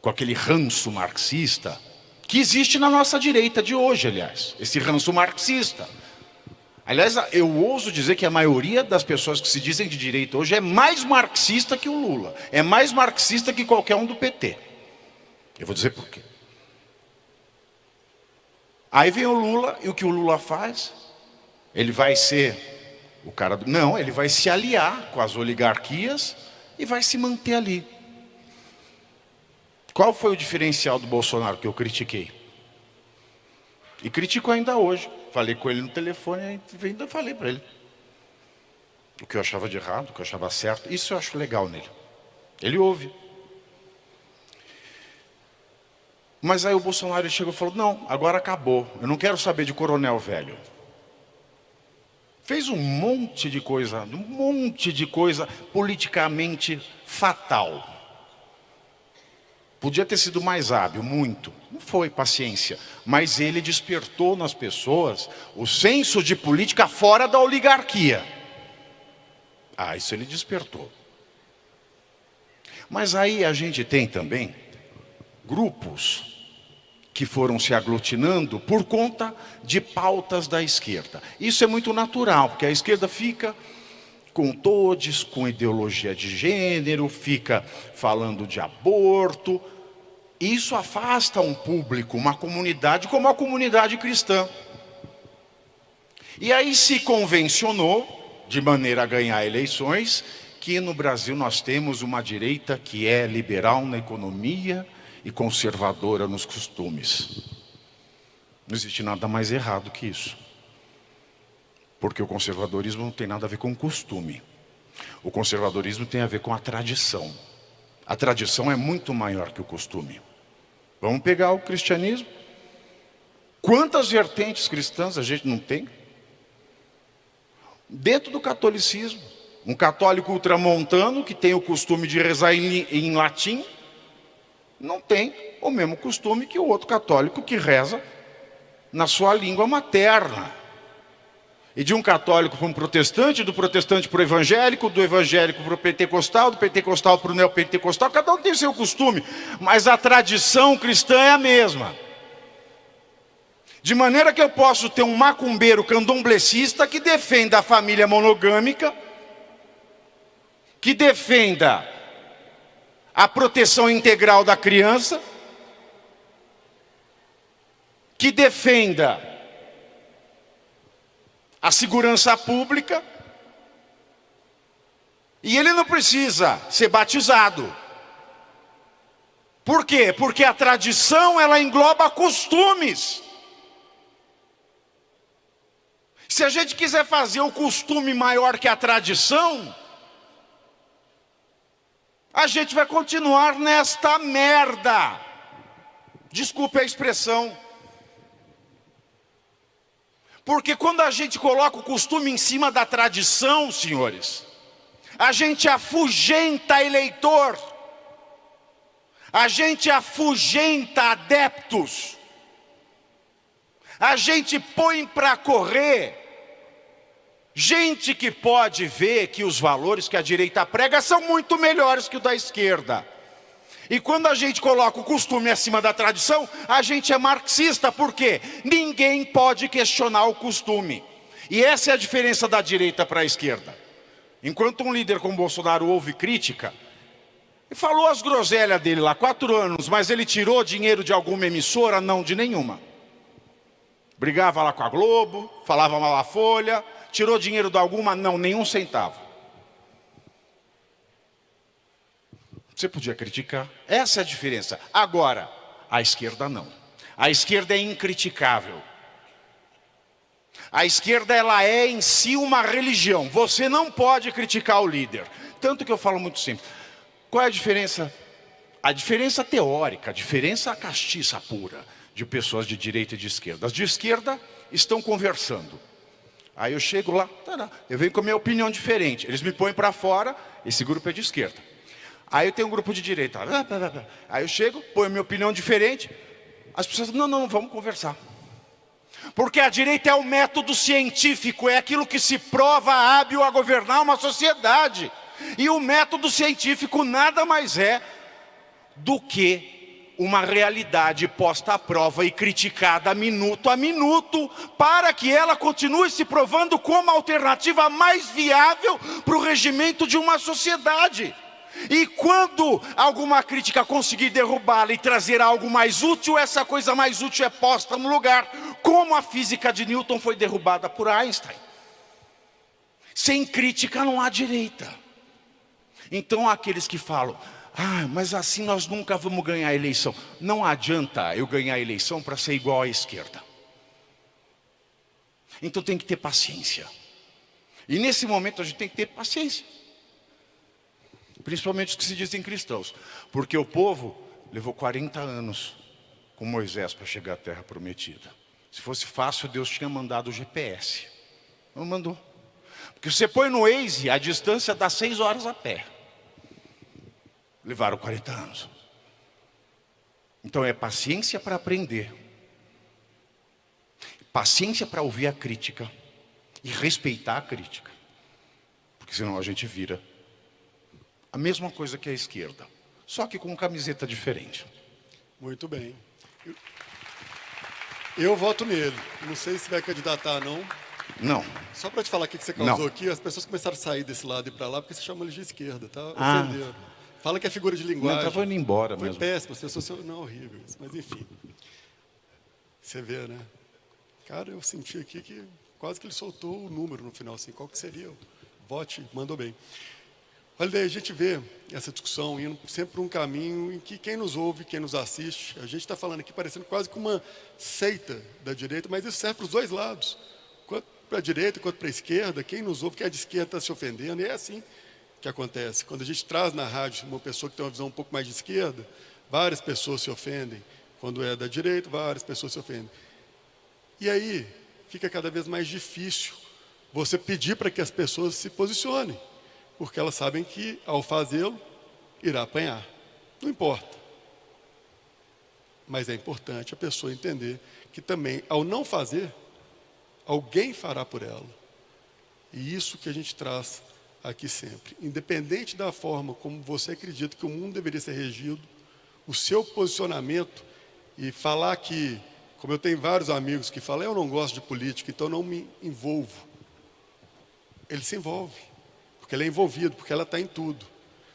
Com aquele ranço marxista, que existe na nossa direita de hoje, aliás. Esse ranço marxista. Aliás, eu ouso dizer que a maioria das pessoas que se dizem de direita hoje é mais marxista que o Lula. É mais marxista que qualquer um do PT. Eu vou dizer por quê. Aí vem o Lula, e o que o Lula faz? Ele vai ser o cara do... Não, ele vai se aliar com as oligarquias e vai se manter ali. Qual foi o diferencial do Bolsonaro que eu critiquei? E critico ainda hoje. Falei com ele no telefone e ainda falei para ele. O que eu achava de errado, o que eu achava certo. Isso eu acho legal nele. Ele ouve. Mas aí o Bolsonaro chegou e falou, não, agora acabou. Eu não quero saber de coronel velho. Fez um monte de coisa politicamente fatal. Podia ter sido mais hábil, muito. Não foi, paciência. Mas ele despertou nas pessoas o senso de política fora da oligarquia. Isso ele despertou. Mas aí a gente tem também grupos que foram se aglutinando por conta de pautas da esquerda. Isso é muito natural, porque a esquerda fica com todes, com ideologia de gênero, fica falando de aborto. Isso afasta um público, uma comunidade como a comunidade cristã. E aí se convencionou, de maneira a ganhar eleições, que no Brasil nós temos uma direita que é liberal na economia e conservadora nos costumes. Não existe nada mais errado que isso. Porque o conservadorismo não tem nada a ver com costume. O conservadorismo tem a ver com a tradição. A tradição é muito maior que o costume. Vamos pegar o cristianismo. Quantas vertentes cristãs a gente não tem? Dentro do catolicismo, um católico ultramontano que tem o costume de rezar em latim, não tem o mesmo costume que o outro católico que reza na sua língua materna. E de um católico para um protestante, do protestante para o evangélico, do evangélico para o pentecostal, do pentecostal para o neopentecostal, cada um tem seu costume, mas a tradição cristã é a mesma. De maneira que eu posso ter um macumbeiro candomblecista que defenda a família monogâmica, que defenda a proteção integral da criança, que defenda a segurança pública, e ele não precisa ser batizado. Por quê? Porque a tradição, ela engloba costumes. Se a gente quiser fazer o costume maior que a tradição, a gente vai continuar nesta merda. Desculpe a expressão. Porque quando a gente coloca o costume em cima da tradição, senhores, a gente afugenta eleitor, a gente afugenta adeptos, a gente põe para correr gente que pode ver que os valores que a direita prega são muito melhores que o da esquerda. E quando a gente coloca o costume acima da tradição, a gente é marxista, porque ninguém pode questionar o costume. E essa é a diferença da direita para a esquerda. Enquanto um líder como Bolsonaro ouve crítica, e falou as groselhas dele lá, 4 anos, mas ele tirou dinheiro de alguma emissora? Não, de nenhuma. Brigava lá com a Globo, falava mal a Folha, tirou dinheiro de alguma? Não, nenhum centavo. Você podia criticar. Essa é a diferença. Agora, a esquerda não. A esquerda é incriticável. A esquerda, ela é em si uma religião. Você não pode criticar o líder. Tanto que eu falo muito simples. Qual é a diferença? A diferença teórica, a diferença castiça pura de pessoas de direita e de esquerda. As de esquerda estão conversando. Aí eu chego lá, eu venho com a minha opinião diferente. Eles me põem para fora, esse grupo é de esquerda. Aí eu tenho um grupo de direita. Aí eu chego, ponho a minha opinião diferente. As pessoas dizem, não, vamos conversar. Porque a direita é o método científico, é aquilo que se prova hábil a governar uma sociedade. E o método científico nada mais é do que uma realidade posta à prova e criticada minuto a minuto, para que ela continue se provando como a alternativa mais viável para o regimento de uma sociedade. E quando alguma crítica conseguir derrubá-la e trazer algo mais útil, essa coisa mais útil é posta no lugar, como a física de Newton foi derrubada por Einstein. Sem crítica não há direita. Então aqueles que falam, mas assim nós nunca vamos ganhar a eleição. Não adianta eu ganhar a eleição para ser igual à esquerda. Então tem que ter paciência. E nesse momento a gente tem que ter paciência. Principalmente os que se dizem cristãos. Porque o povo levou 40 anos com Moisés para chegar à terra prometida. Se fosse fácil, Deus tinha mandado o GPS. Não mandou. Porque você põe no Waze, a distância dá 6 horas a pé. Levaram 40 anos. Então é paciência para aprender, paciência para ouvir a crítica e respeitar a crítica, porque senão a gente vira a mesma coisa que a esquerda, só que com camiseta diferente.
Muito bem. Eu voto nele. Não sei se vai candidatar, não.
Não.
Só para te falar o que você causou aqui, as pessoas começaram a sair desse lado e para lá porque você chama ele de esquerda, tá? Ofenderam. Fala que é figura de linguagem.
Não, estava indo embora
Foi
mesmo.
péssimo, as pessoas... Não, horrível isso, mas enfim. Você vê, né? Cara, eu senti aqui que quase que ele soltou o número no final, assim, qual que seria? Vote, mandou bem. Olha, daí a gente vê essa discussão indo sempre por um caminho em que quem nos ouve, quem nos assiste, a gente está falando aqui parecendo quase que uma seita da direita, mas isso serve para os dois lados. Quanto para a direita, quanto para a esquerda, quem nos ouve, quem é de esquerda está se ofendendo, e é assim que acontece. Quando a gente traz na rádio uma pessoa que tem uma visão um pouco mais de esquerda, várias pessoas se ofendem. Quando é da direita, várias pessoas se ofendem. E aí fica cada vez mais difícil você pedir para que as pessoas se posicionem, porque elas sabem que, ao fazê-lo, irá apanhar. Não importa. Mas é importante a pessoa entender que também, ao não fazer, alguém fará por ela. E isso que a gente traz aqui sempre. Independente da forma como você acredita que o mundo deveria ser regido, o seu posicionamento e falar que, como eu tenho vários amigos que falam, eu não gosto de política, então não me envolvo. Ele se envolve. Porque ele é envolvido, porque ela está em tudo.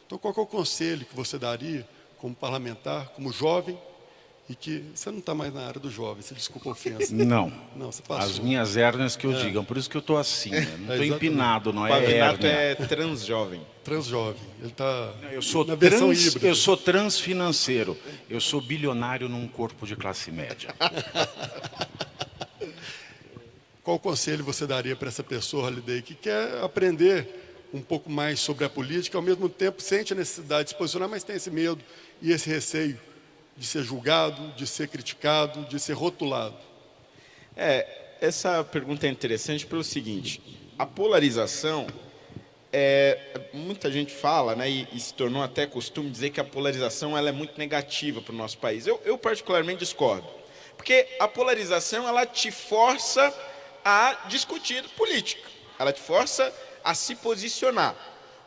Então, qual que é o conselho que você daria como parlamentar, como jovem, e que você não está mais na área do jovem, você desculpa a ofensa.
Não.
Não, você passou.
As minhas hérnias que eu digam, por isso que eu estou assim, né? Não estou
exatamente.
empinado, não
O
é
Pavinato
hérnia.
é transjovem.
Transjovem. Ele está
Eu
na versão híbrida.
eu sou transfinanceiro, eu sou bilionário num corpo de classe média.
Qual conselho você daria para essa pessoa, Holiday, que quer aprender um pouco mais sobre a política, ao mesmo tempo sente a necessidade de se posicionar, mas tem esse medo e esse receio de ser julgado, de ser criticado, de ser rotulado?
Essa pergunta é interessante pelo seguinte, a polarização, muita gente fala, né, e se tornou até costume dizer que a polarização ela é muito negativa para o nosso país. Eu particularmente discordo, porque a polarização ela te força a discutir política, ela te força a se posicionar.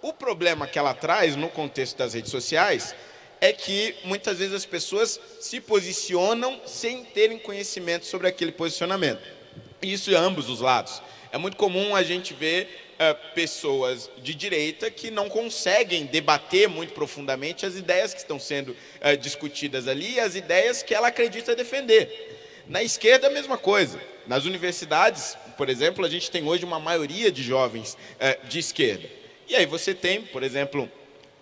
O problema que ela traz no contexto das redes sociais é que muitas vezes as pessoas se posicionam sem terem conhecimento sobre aquele posicionamento. E isso em ambos os lados. É muito comum a gente ver pessoas de direita que não conseguem debater muito profundamente as ideias que estão sendo discutidas ali e as ideias que ela acredita defender. Na esquerda, a mesma coisa. Nas universidades, por exemplo, a gente tem hoje uma maioria de jovens de esquerda. E aí você tem, por exemplo,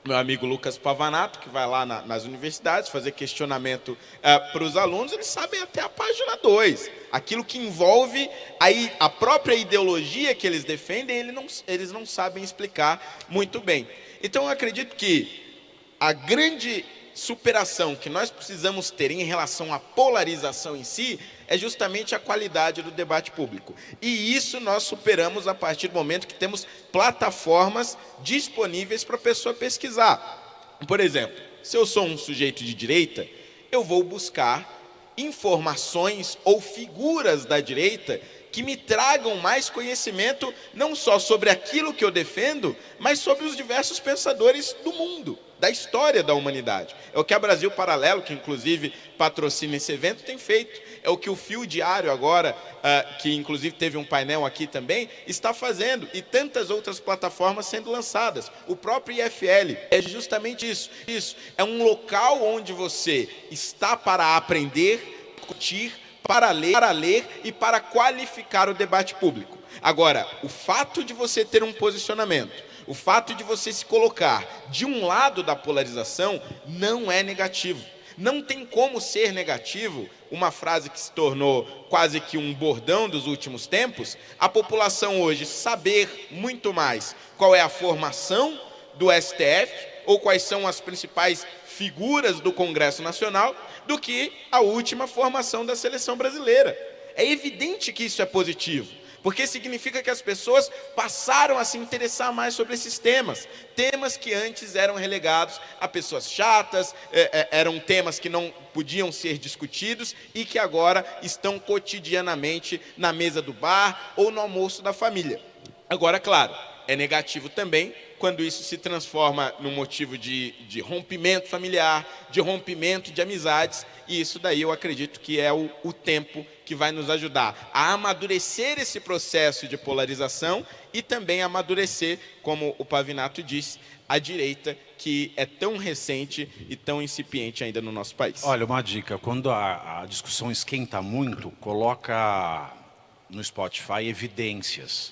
meu amigo Lucas Pavanato, que vai lá nas universidades fazer questionamento para os alunos, eles sabem até a página 2. Aquilo que envolve aí a própria ideologia que eles defendem, eles não sabem explicar muito bem. Então eu acredito que a grande superação que nós precisamos ter em relação à polarização em si é justamente a qualidade do debate público. E isso nós superamos a partir do momento que temos plataformas disponíveis para a pessoa pesquisar. Por exemplo, se eu sou um sujeito de direita, eu vou buscar informações ou figuras da direita que me tragam mais conhecimento não só sobre aquilo que eu defendo, mas sobre os diversos pensadores do mundo, da história da humanidade. É o que a Brasil Paralelo, que inclusive patrocina esse evento, tem feito. É o que o Fio Diário agora, que inclusive teve um painel aqui também, está fazendo. E tantas outras plataformas sendo lançadas. O próprio IFL é justamente isso. Isso é um local onde você está para aprender, discutir, para ler e para qualificar o debate público. Agora, o fato de você ter um posicionamento, o fato de você se colocar de um lado da polarização não é negativo. Não tem como ser negativo, uma frase que se tornou quase que um bordão dos últimos tempos, a população hoje saber muito mais qual é a formação do STF ou quais são as principais figuras do Congresso Nacional do que a última formação da seleção brasileira. É evidente que isso é positivo, Porque significa que as pessoas passaram a se interessar mais sobre esses temas. Temas que antes eram relegados a pessoas chatas, eram temas que não podiam ser discutidos e que agora estão cotidianamente na mesa do bar ou no almoço da família. Agora, claro, é negativo também quando isso se transforma num motivo de rompimento familiar, de rompimento de amizades, e isso daí eu acredito que é o tempo que vai nos ajudar a amadurecer esse processo de polarização e também amadurecer, como o Pavinato disse, a direita que é tão recente e tão incipiente ainda no nosso país.
Olha, uma dica, quando a discussão esquenta muito, coloca no Spotify evidências.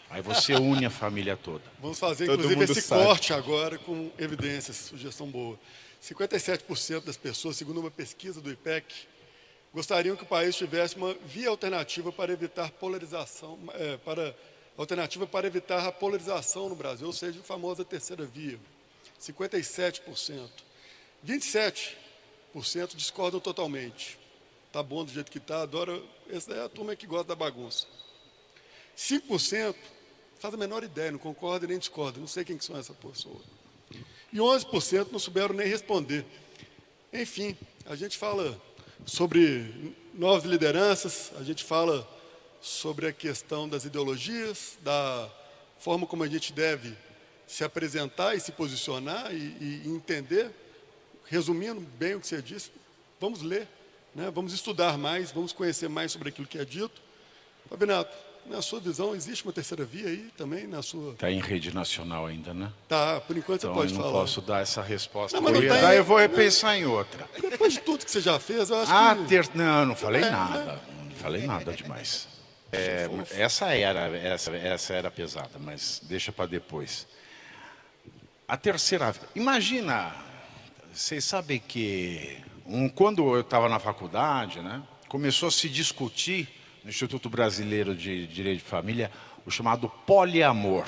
Aí você une a família toda.
Vamos fazer,
Todo
inclusive,
mundo
esse
sabe.
corte agora com evidências, sugestão boa. 57% das pessoas, segundo uma pesquisa do IPEC, gostariam que o país tivesse uma via alternativa para evitar polarização, para evitar a polarização no Brasil, ou seja, a famosa terceira via. 57%. 27% discordam totalmente. Está bom do jeito que está, adora. Essa é a turma que gosta da bagunça. 5% faz a menor ideia, não concorda nem discorda, não sei quem que são essas pessoas. E 11% não souberam nem responder. Enfim, a gente fala sobre novas lideranças, a gente fala sobre a questão das ideologias, da forma como a gente deve se apresentar e se posicionar e entender. Resumindo bem o que você disse, vamos ler, né? Vamos estudar mais, vamos conhecer mais sobre aquilo que é dito. Pavinato, na sua visão, existe uma terceira via aí também, na sua...
Está em rede nacional ainda, né?
Tá, por enquanto
Então
você pode
eu não
falar.
posso dar essa resposta.
Não, mas não
Eu ia
tem-
dar, eu vou repensar em outra.
Depois de tudo que você já fez, eu acho que...
Não, não falei nada. Não falei nada demais. Essa era pesada, mas deixa para depois. A terceira... Imagina, vocês sabem que quando eu estava na faculdade, né, começou a se discutir no Instituto Brasileiro de Direito de Família o chamado poliamor.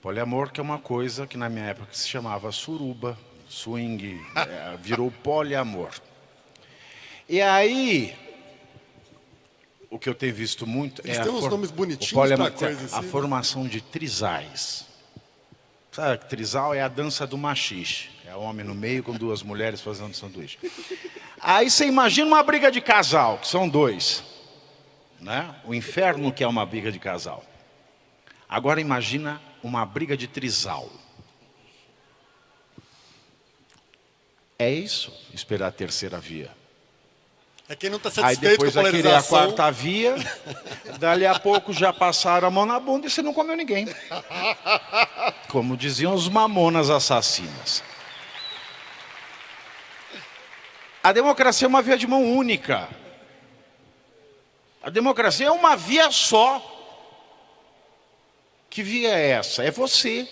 Poliamor, que é uma coisa que na minha época se chamava suruba, swing, virou poliamor. E aí, o que eu tenho visto muito
Eles
é
têm uns nomes bonitinhos
o poliamor,
pra coisa assim,
a
né?
formação de trisais. Sabe, trisal é a dança do machixe. É o homem no meio com duas mulheres fazendo sanduíche. Aí você imagina uma briga de casal, que são dois. Né? O inferno que é uma briga de casal. Agora imagina uma briga de trisal. É isso, esperar a terceira via.
É quem não está
Aí
satisfeito com
depois
a
vai querer a
polarização.
quarta via, dali a pouco já passaram a mão na bunda e você não comeu ninguém. Como diziam os mamonas assassinas. A democracia é uma via de mão única. A democracia é uma via só. Que via é essa? É você.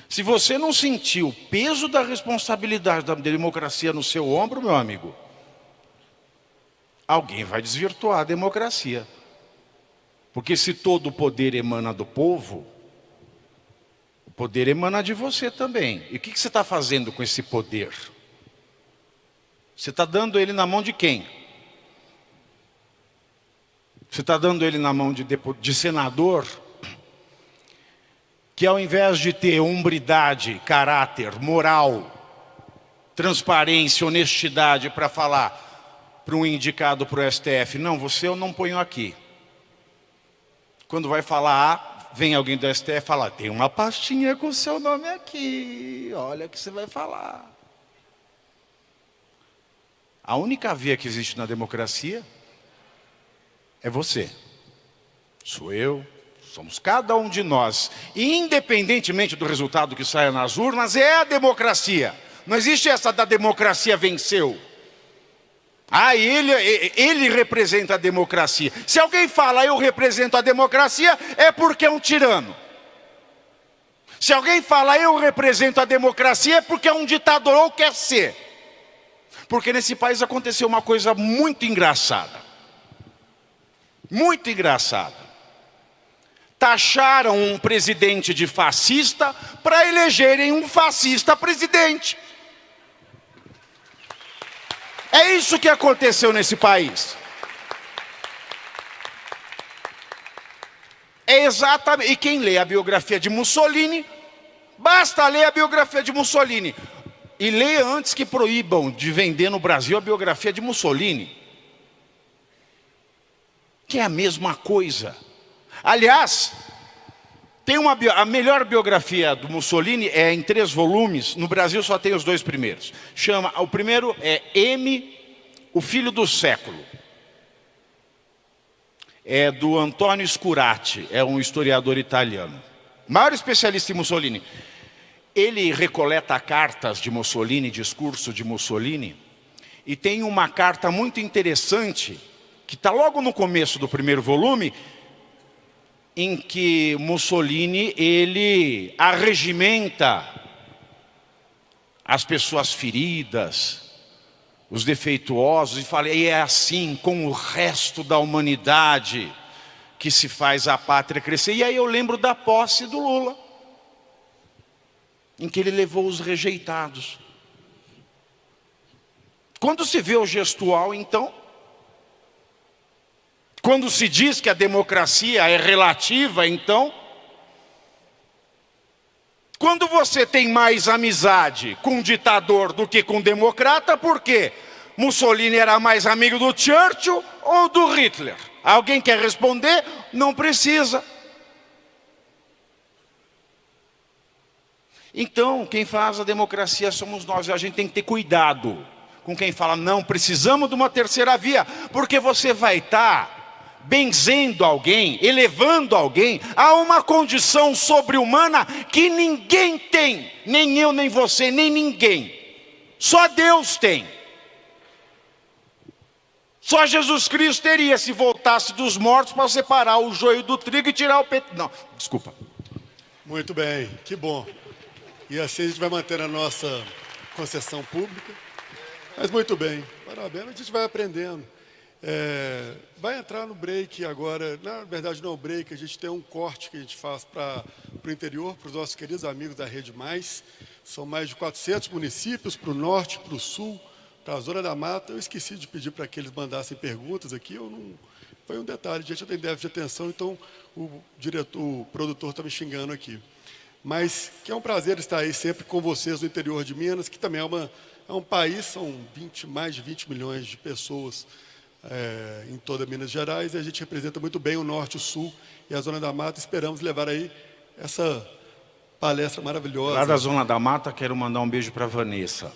Se você não sentir o peso da responsabilidade da democracia no seu ombro, meu amigo, alguém vai desvirtuar a democracia. Porque se todo o poder emana do povo, o poder emana de você também. E o que você está fazendo com esse poder? Você está dando ele na mão de quem? Você está dando ele na mão de senador, que ao invés de ter hombridade, caráter, moral, transparência, honestidade para falar para um indicado para o STF, não, você eu não ponho aqui. Quando vai falar A, vem alguém do STF e fala, tem uma pastinha com o seu nome aqui, olha o que você vai falar. A única via que existe na democracia é você, sou eu, somos cada um de nós. E independentemente do resultado que saia nas urnas, é a democracia. Não existe essa da democracia venceu. Ah, ele representa a democracia. Se alguém fala eu represento a democracia, é porque é um tirano. Se alguém fala eu represento a democracia, é porque é um ditador ou quer ser. Porque nesse país aconteceu uma coisa muito engraçada. Muito engraçada. Taxaram um presidente de fascista para elegerem um fascista presidente. É isso que aconteceu nesse país. É exatamente. E quem lê a biografia de Mussolini, basta ler a biografia de Mussolini. E leia antes que proíbam de vender no Brasil a biografia de Mussolini. Que é a mesma coisa. Aliás, tem a melhor biografia do Mussolini é em 3 volumes. No Brasil só tem os 2 primeiros. O primeiro é M, o Filho do Século. É do Antonio Scurati, é um historiador italiano. Maior especialista em Mussolini. Ele recoleta cartas de Mussolini, discurso de Mussolini, e tem uma carta muito interessante, que está logo no começo do primeiro volume, em que Mussolini, ele arregimenta as pessoas feridas, os defeituosos, e fala, e é assim com o resto da humanidade que se faz a pátria crescer. E aí eu lembro da posse do Lula, em que ele levou os rejeitados. Quando se vê o gestual, então, quando se diz que a democracia é relativa, então, quando você tem mais amizade com um ditador do que com um democrata, por quê? Mussolini era mais amigo do Churchill ou do Hitler? Alguém quer responder? Não precisa. Então, quem faz a democracia somos nós. A gente tem que ter cuidado com quem fala, não, precisamos de uma terceira via, porque você vai estar benzendo alguém, elevando alguém a uma condição sobre-humana que ninguém tem, nem eu, nem você, nem ninguém. Só Deus tem. Só Jesus Cristo teria se voltasse dos mortos para separar o joio do trigo e tirar o peito. Não, desculpa.
Muito bem, que bom. E assim a gente vai manter a nossa concessão pública. Mas muito bem, parabéns, a gente vai aprendendo. Vai entrar no break agora, na verdade não é o break, a gente tem um corte que a gente faz para o interior, para os nossos queridos amigos da Rede Mais. São mais de 400 municípios, para o norte, para o sul, para a Zona da Mata. Eu esqueci de pedir para que eles mandassem perguntas aqui, foi um detalhe, gente, eu tenho déficit de atenção, então o produtor está me xingando aqui. Mas que é um prazer estar aí sempre com vocês no interior de Minas, que também é um país, são mais de 20 milhões de pessoas em toda Minas Gerais, e a gente representa muito bem o Norte, o Sul e a Zona da Mata. Esperamos levar aí essa palestra maravilhosa.
Lá da Zona da Mata, quero mandar um beijo para a Vanessa.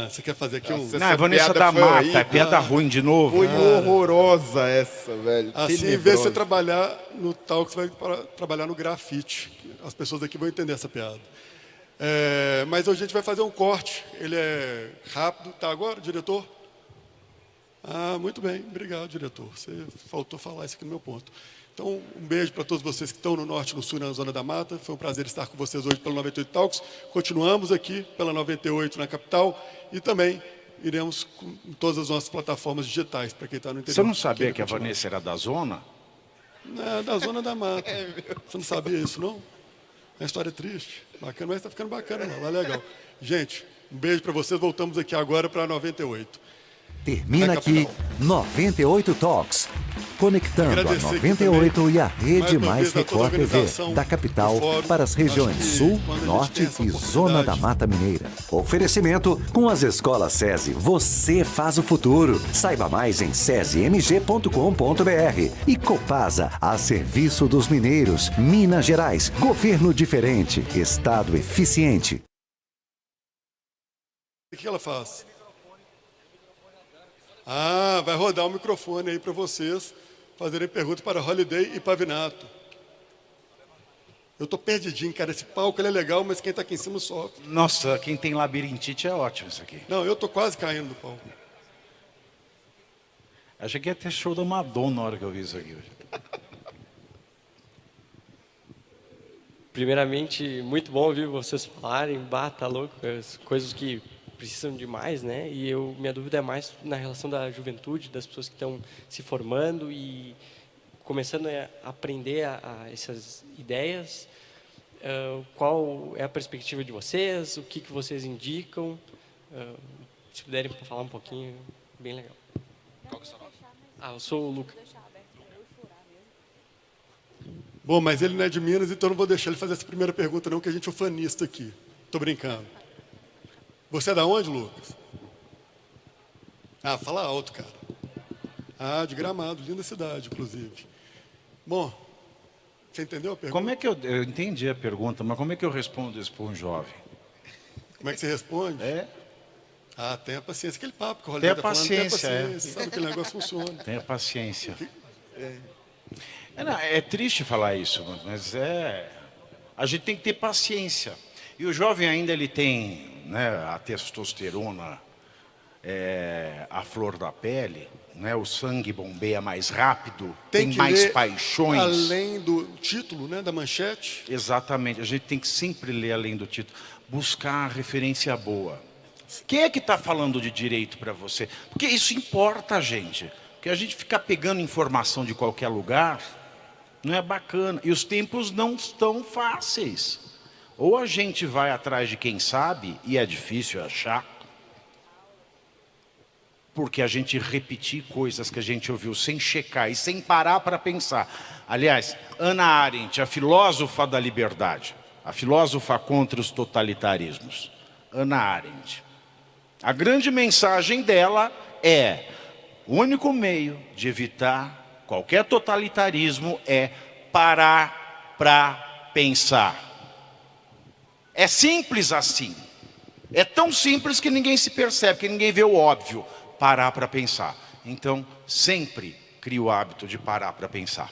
Você quer fazer aqui um...
Não, é Vanessa da Mata,
horrível.
é piada ruim de novo.
Foi horrorosa essa, velho.
Assim, em vez de você trabalhar no talk, você vai trabalhar no grafite. As pessoas aqui vão entender essa piada. Mas hoje a gente vai fazer um corte. Ele é rápido. Tá agora, diretor? Muito bem. Obrigado, diretor. Você faltou falar isso aqui no meu ponto. Então, um beijo para todos vocês que estão no Norte, no Sul e na Zona da Mata. Foi um prazer estar com vocês hoje pela 98 Talks. Continuamos aqui pela 98 na capital e também iremos em todas as nossas plataformas digitais, para quem está no interior.
Você não sabia que a Vanessa era da Zona?
É, da Zona da Mata. Você não sabia isso, não? É uma história triste. Bacana, mas está ficando bacana, não. Vai legal. Gente, um beijo para vocês. Voltamos aqui agora para a 98.
Termina aqui 98 Talks, conectando a 98 e a Rede Mais Record TV, da capital para as regiões Sul, Norte e Zona da Mata Mineira. Oferecimento com as escolas SESI, você faz o futuro. Saiba mais em sesimg.com.br. E Copasa, a serviço dos mineiros. Minas Gerais, governo diferente, Estado eficiente.
O que ela faz? Vai rodar o microfone aí para vocês fazerem perguntas para Holiday e Pavinato. Eu tô perdidinho, cara. Esse palco ele é legal, mas quem está aqui em cima sofre.
Nossa, quem tem labirintite é ótimo isso aqui.
Não, eu tô quase caindo do palco.
Achei que ia ter show da Madonna na hora que eu vi isso aqui hoje.
Primeiramente, muito bom ouvir vocês falarem, tá louco, as coisas que precisam de mais, né? E minha dúvida é mais na relação da juventude, das pessoas que estão se formando e começando a aprender essas ideias. Qual é a perspectiva de vocês? O que vocês indicam? Se puderem falar um pouquinho, bem legal. Qual que é o seu nome? Eu sou o Luca.
Bom, mas ele não é de Minas, então não vou deixar ele fazer essa primeira pergunta não, que a gente é ufanista aqui. Estou brincando. Você é da onde, Lucas? Ah, fala alto, cara. Ah, de Gramado, linda cidade, inclusive. Bom, você entendeu a pergunta?
Como é que eu entendi a pergunta, mas como é que eu respondo isso para um jovem?
Como é que você responde? Ah, tenha paciência. Aquele papo que o Rolê
Tenha
está falando, tenha
paciência,
paciência. Sabe que o negócio funciona.
Tenha paciência. É triste falar isso, mas a gente tem que ter paciência. E o jovem ainda ele tem, né, a testosterona, a flor da pele, né, o sangue bombeia mais rápido, tem
que
mais
ler,
paixões.
além do título, né, da manchete.
Exatamente, a gente tem que sempre ler além do título, buscar a referência boa. Quem é que está falando de direito para você? Porque isso importa, gente. Porque a gente ficar pegando informação de qualquer lugar não é bacana. E os tempos não estão fáceis. Ou a gente vai atrás de quem sabe, e é difícil achar, porque a gente repetir coisas que a gente ouviu sem checar e sem parar para pensar. Aliás, Hannah Arendt, a filósofa da liberdade, a filósofa contra os totalitarismos, Hannah Arendt. A grande mensagem dela é: o único meio de evitar qualquer totalitarismo é parar para pensar. É simples assim. É tão simples que ninguém se percebe, que ninguém vê o óbvio. Parar para pensar. Então, sempre crie o hábito de parar para pensar.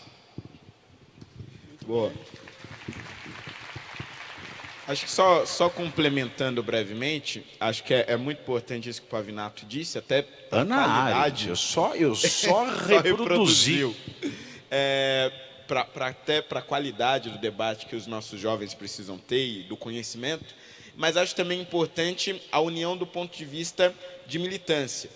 Boa. Acho que só complementando brevemente, acho que é muito importante isso que o Pavinato disse, até para a qualidade.
Eu só reproduzi.
Até para a qualidade do debate que os nossos jovens precisam ter e do conhecimento, mas acho também importante a união do ponto de vista de militância.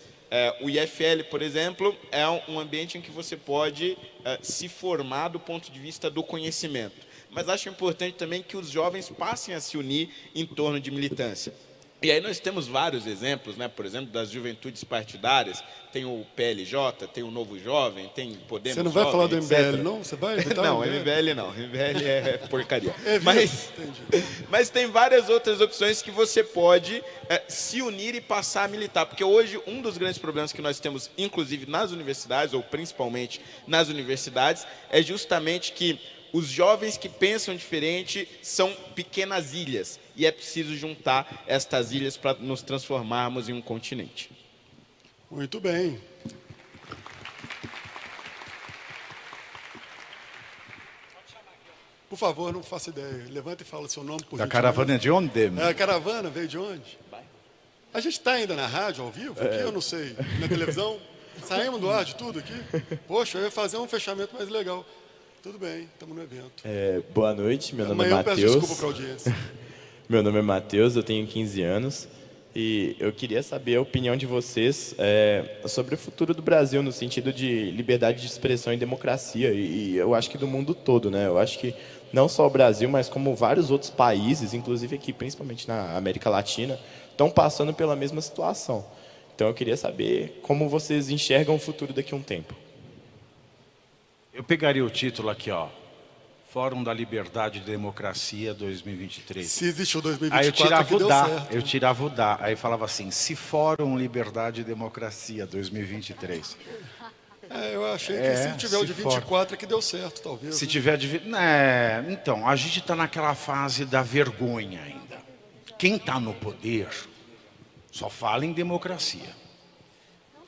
O IFL, por exemplo, é um ambiente em que você pode se formar do ponto de vista do conhecimento. Mas acho importante também que os jovens passem a se unir em torno de militância. E aí nós temos vários exemplos, né? Por exemplo, das juventudes partidárias. Tem o PLJ, tem o Novo Jovem, tem Podemos.
Você não vai
Jovem,
falar do MBL,
etc.
não? Você vai?
Não, MBL não. MBL é porcaria. Mas tem várias outras opções que você pode se unir e passar a militar. Porque hoje, um dos grandes problemas que nós temos, inclusive nas universidades, ou principalmente nas universidades, é justamente que os jovens que pensam diferente são pequenas ilhas. E é preciso juntar estas ilhas para nos transformarmos em um continente.
Muito bem. Por favor, não faço ideia. Levanta e fala seu nome, por
Da
gentileza.
caravana de onde?
A caravana veio de onde? A gente está ainda na rádio, ao vivo? Aqui, eu não sei. Na televisão? Saímos do ar de tudo aqui? Poxa, eu ia fazer um fechamento mais legal. Tudo bem, estamos no evento.
Boa noite, meu nome é
Amanhã eu peço
Matheus.
desculpa para a audiência.
Meu nome é Matheus, eu tenho 15 anos. E eu queria saber a opinião de vocês sobre o futuro do Brasil no sentido de liberdade de expressão e democracia. E eu acho que do mundo todo, né? Eu acho que não só o Brasil, mas como vários outros países, inclusive aqui, principalmente na América Latina, estão passando pela mesma situação. Então eu queria saber como vocês enxergam o futuro daqui a um tempo.
Eu pegaria o título aqui, ó. Fórum da Liberdade e Democracia 2023.
Se existiu 2024,
Aí eu tirava
aqui
o
deu
da,
certo.
eu tirava o da. Aí falava assim, se Fórum Liberdade e Democracia 2023.
Eu achei que se tiver o de 24 é que deu certo, talvez.
Se
né?
tiver de... Então, a gente está naquela fase da vergonha ainda. Quem está no poder só fala em democracia.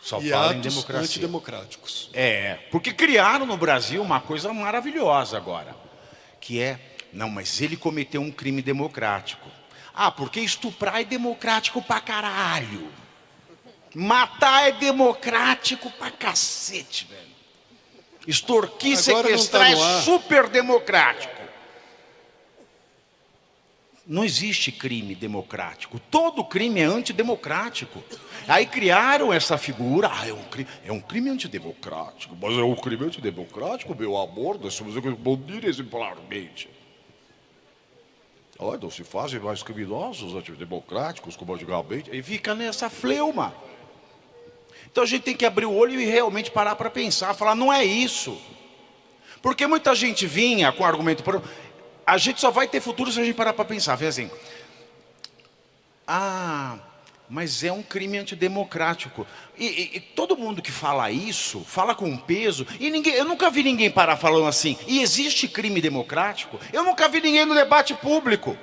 Só
E
fala em
atos
democracia.
antidemocráticos.
Porque criaram no Brasil uma coisa maravilhosa agora, que é, não, mas ele cometeu um crime democrático. Ah, porque estuprar é democrático pra caralho. Matar é democrático pra cacete, velho. Extorquir,
Agora
sequestrar
não tá no
é
ar.
super democrático. Não existe crime democrático. Todo crime é antidemocrático. Aí criaram essa figura. É um crime antidemocrático. Mas é um crime antidemocrático, meu amor. Nós somos responder exemplarmente. Não se fazem mais criminosos antidemocráticos, como antigamente. E fica nessa fleuma. Então a gente tem que abrir o olho e realmente parar para pensar. Falar, não é isso. Porque muita gente vinha com argumento... A gente só vai ter futuro se a gente parar para pensar. Vê assim, mas é um crime antidemocrático. E todo mundo que fala isso, fala com peso. E eu nunca vi ninguém parar falando assim, e existe crime democrático? Eu nunca vi ninguém no debate público.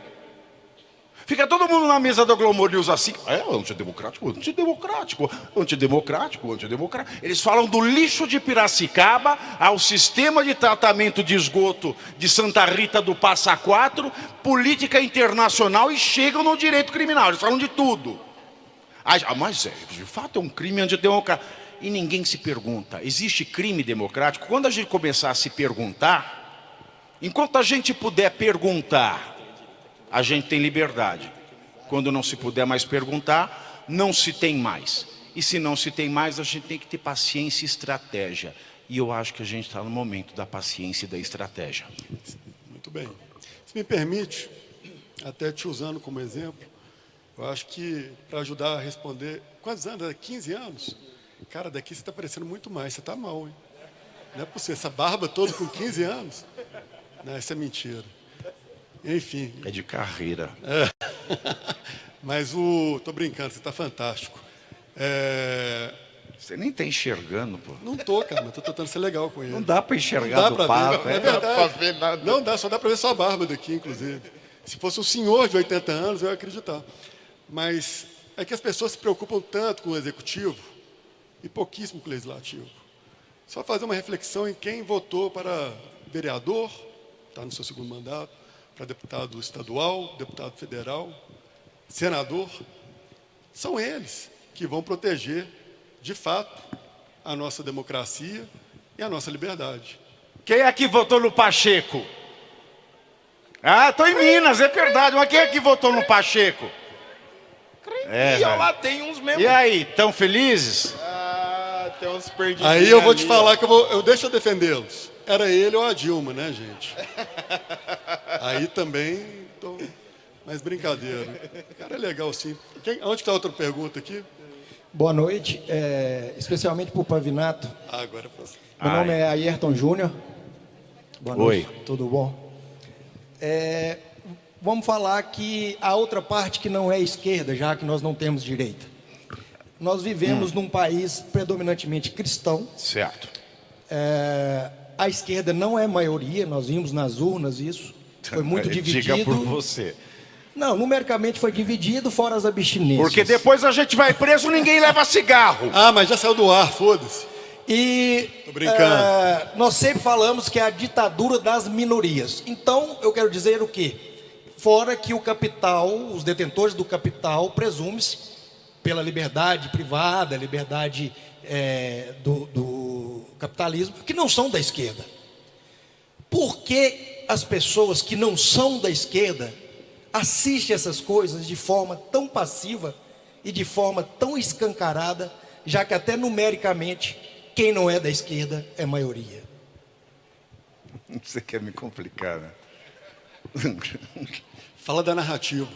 Fica todo mundo na mesa do Globo News assim, antidemocrático, antidemocrático, antidemocrático, antidemocrático. Eles falam do lixo de Piracicaba ao sistema de tratamento de esgoto de Santa Rita do Passa Quatro, política internacional e chegam no direito criminal. Eles falam de tudo. Mas de fato é um crime antidemocrático. E ninguém se pergunta, existe crime democrático? Quando a gente começar a se perguntar, enquanto a gente puder perguntar, a gente tem liberdade. Quando não se puder mais perguntar, não se tem mais. E se não se tem mais, a gente tem que ter paciência e estratégia. E eu acho que a gente está no momento da paciência e da estratégia.
Muito bem. Se me permite, até te usando como exemplo, eu acho que para ajudar a responder... Quantos anos? 15 anos? Cara, daqui você está parecendo muito mais. Você está mal, hein? Não é possível. Essa barba toda com 15 anos? Não, isso é mentira. Enfim.
É de carreira.
Mas tô brincando, você está fantástico.
Você nem está enxergando, pô.
Não tô, cara, mas estou tentando ser legal com ele.
Não dá para enxergar do papo.
É verdade. Não dá, só dá para ver sua barba daqui, inclusive. Se fosse um senhor de 80 anos, eu ia acreditar. Mas é que as pessoas se preocupam tanto com o executivo e pouquíssimo com o legislativo. Só fazer uma reflexão em quem votou para vereador, está no seu segundo mandato, para deputado estadual, deputado federal, senador. São eles que vão proteger, de fato, a nossa democracia e a nossa liberdade.
Quem aqui votou no Pacheco? Estou em Minas, é verdade. Mas quem aqui votou no Pacheco?
E lá tem uns mesmo.
E aí, estão felizes?
Tem uns perdidos.
Aí eu vou te falar que eu deixo eu defendê-los. Era ele ou a Dilma, né, gente? Aí também, mas brincadeira. Cara, é legal sim. Onde está a outra pergunta aqui?
Boa noite, especialmente para o Pavinato.
Agora posso.
Meu nome é Ayrton Júnior. Boa noite.
Oi.
Tudo bom? Vamos falar que a outra parte que não é esquerda, já que nós não temos direita. Nós vivemos num país predominantemente cristão.
Certo.
A esquerda não é maioria, nós vimos nas urnas isso. Foi muito dividido.
Diga por você.
Não, numericamente foi dividido, fora as abstinências.
Porque depois a gente vai preso, ninguém leva cigarro.
Mas já saiu do ar, foda-se.
Tô
brincando.
Nós sempre falamos que é a ditadura das minorias. Então, eu quero dizer o quê? Fora que o capital, os detentores do capital, presume-se pela liberdade privada, liberdade do capitalismo, que não são da esquerda. Por que as pessoas que não são da esquerda assistem essas coisas de forma tão passiva e de forma tão escancarada, já que até numericamente quem não é da esquerda é maioria?
Você quer me complicar, né?
Fala da narrativa.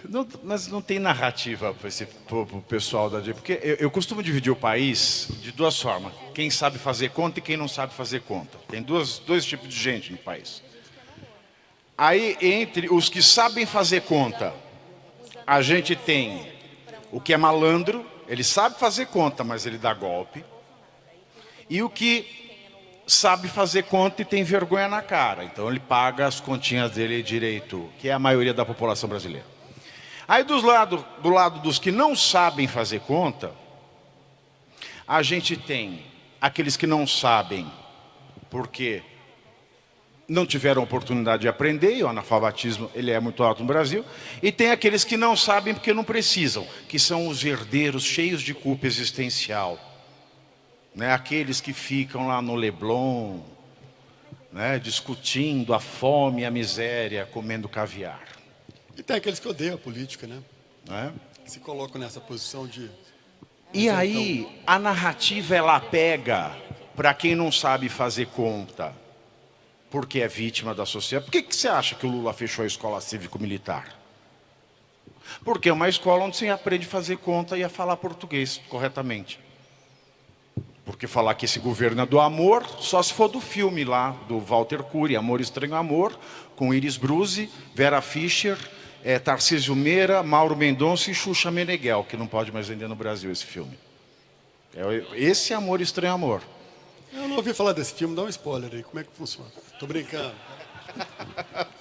Não, mas não tem narrativa para o pessoal da direita. Porque eu costumo dividir o país de duas formas. Quem sabe fazer conta e quem não sabe fazer conta. Tem dois tipos de gente no país. Aí, entre os que sabem fazer conta, a gente tem o que é malandro, ele sabe fazer conta, mas ele dá golpe. E o que sabe fazer conta e tem vergonha na cara. Então ele paga as continhas dele direito, que é a maioria da população brasileira. Aí do lado dos que não sabem fazer conta, a gente tem aqueles que não sabem porque não tiveram oportunidade de aprender, e o analfabetismo ele é muito alto no Brasil, e tem aqueles que não sabem porque não precisam, que são os herdeiros cheios de culpa existencial. Né? Aqueles que ficam lá no Leblon, né? Discutindo a fome e a miséria, comendo caviar.
E tem aqueles que odeiam a política, né?
Né?
Que se colocam nessa posição de...
E aí, a narrativa ela pega para quem não sabe fazer conta, porque é vítima da sociedade. Por que você acha que o Lula fechou a escola cívico-militar? Porque é uma escola onde você aprende a fazer conta e a falar português corretamente. Porque falar que esse governo é do amor, só se for do filme lá, do Walter Cury, Amor Estranho Amor, com Iris Bruzi, Vera Fischer, Tarcísio Meira, Mauro Mendonça e Xuxa Meneghel, que não pode mais vender no Brasil esse filme. Esse é Amor Estranho Amor.
Eu não ouvi falar desse filme, dá um spoiler aí, como é que funciona? Tô brincando.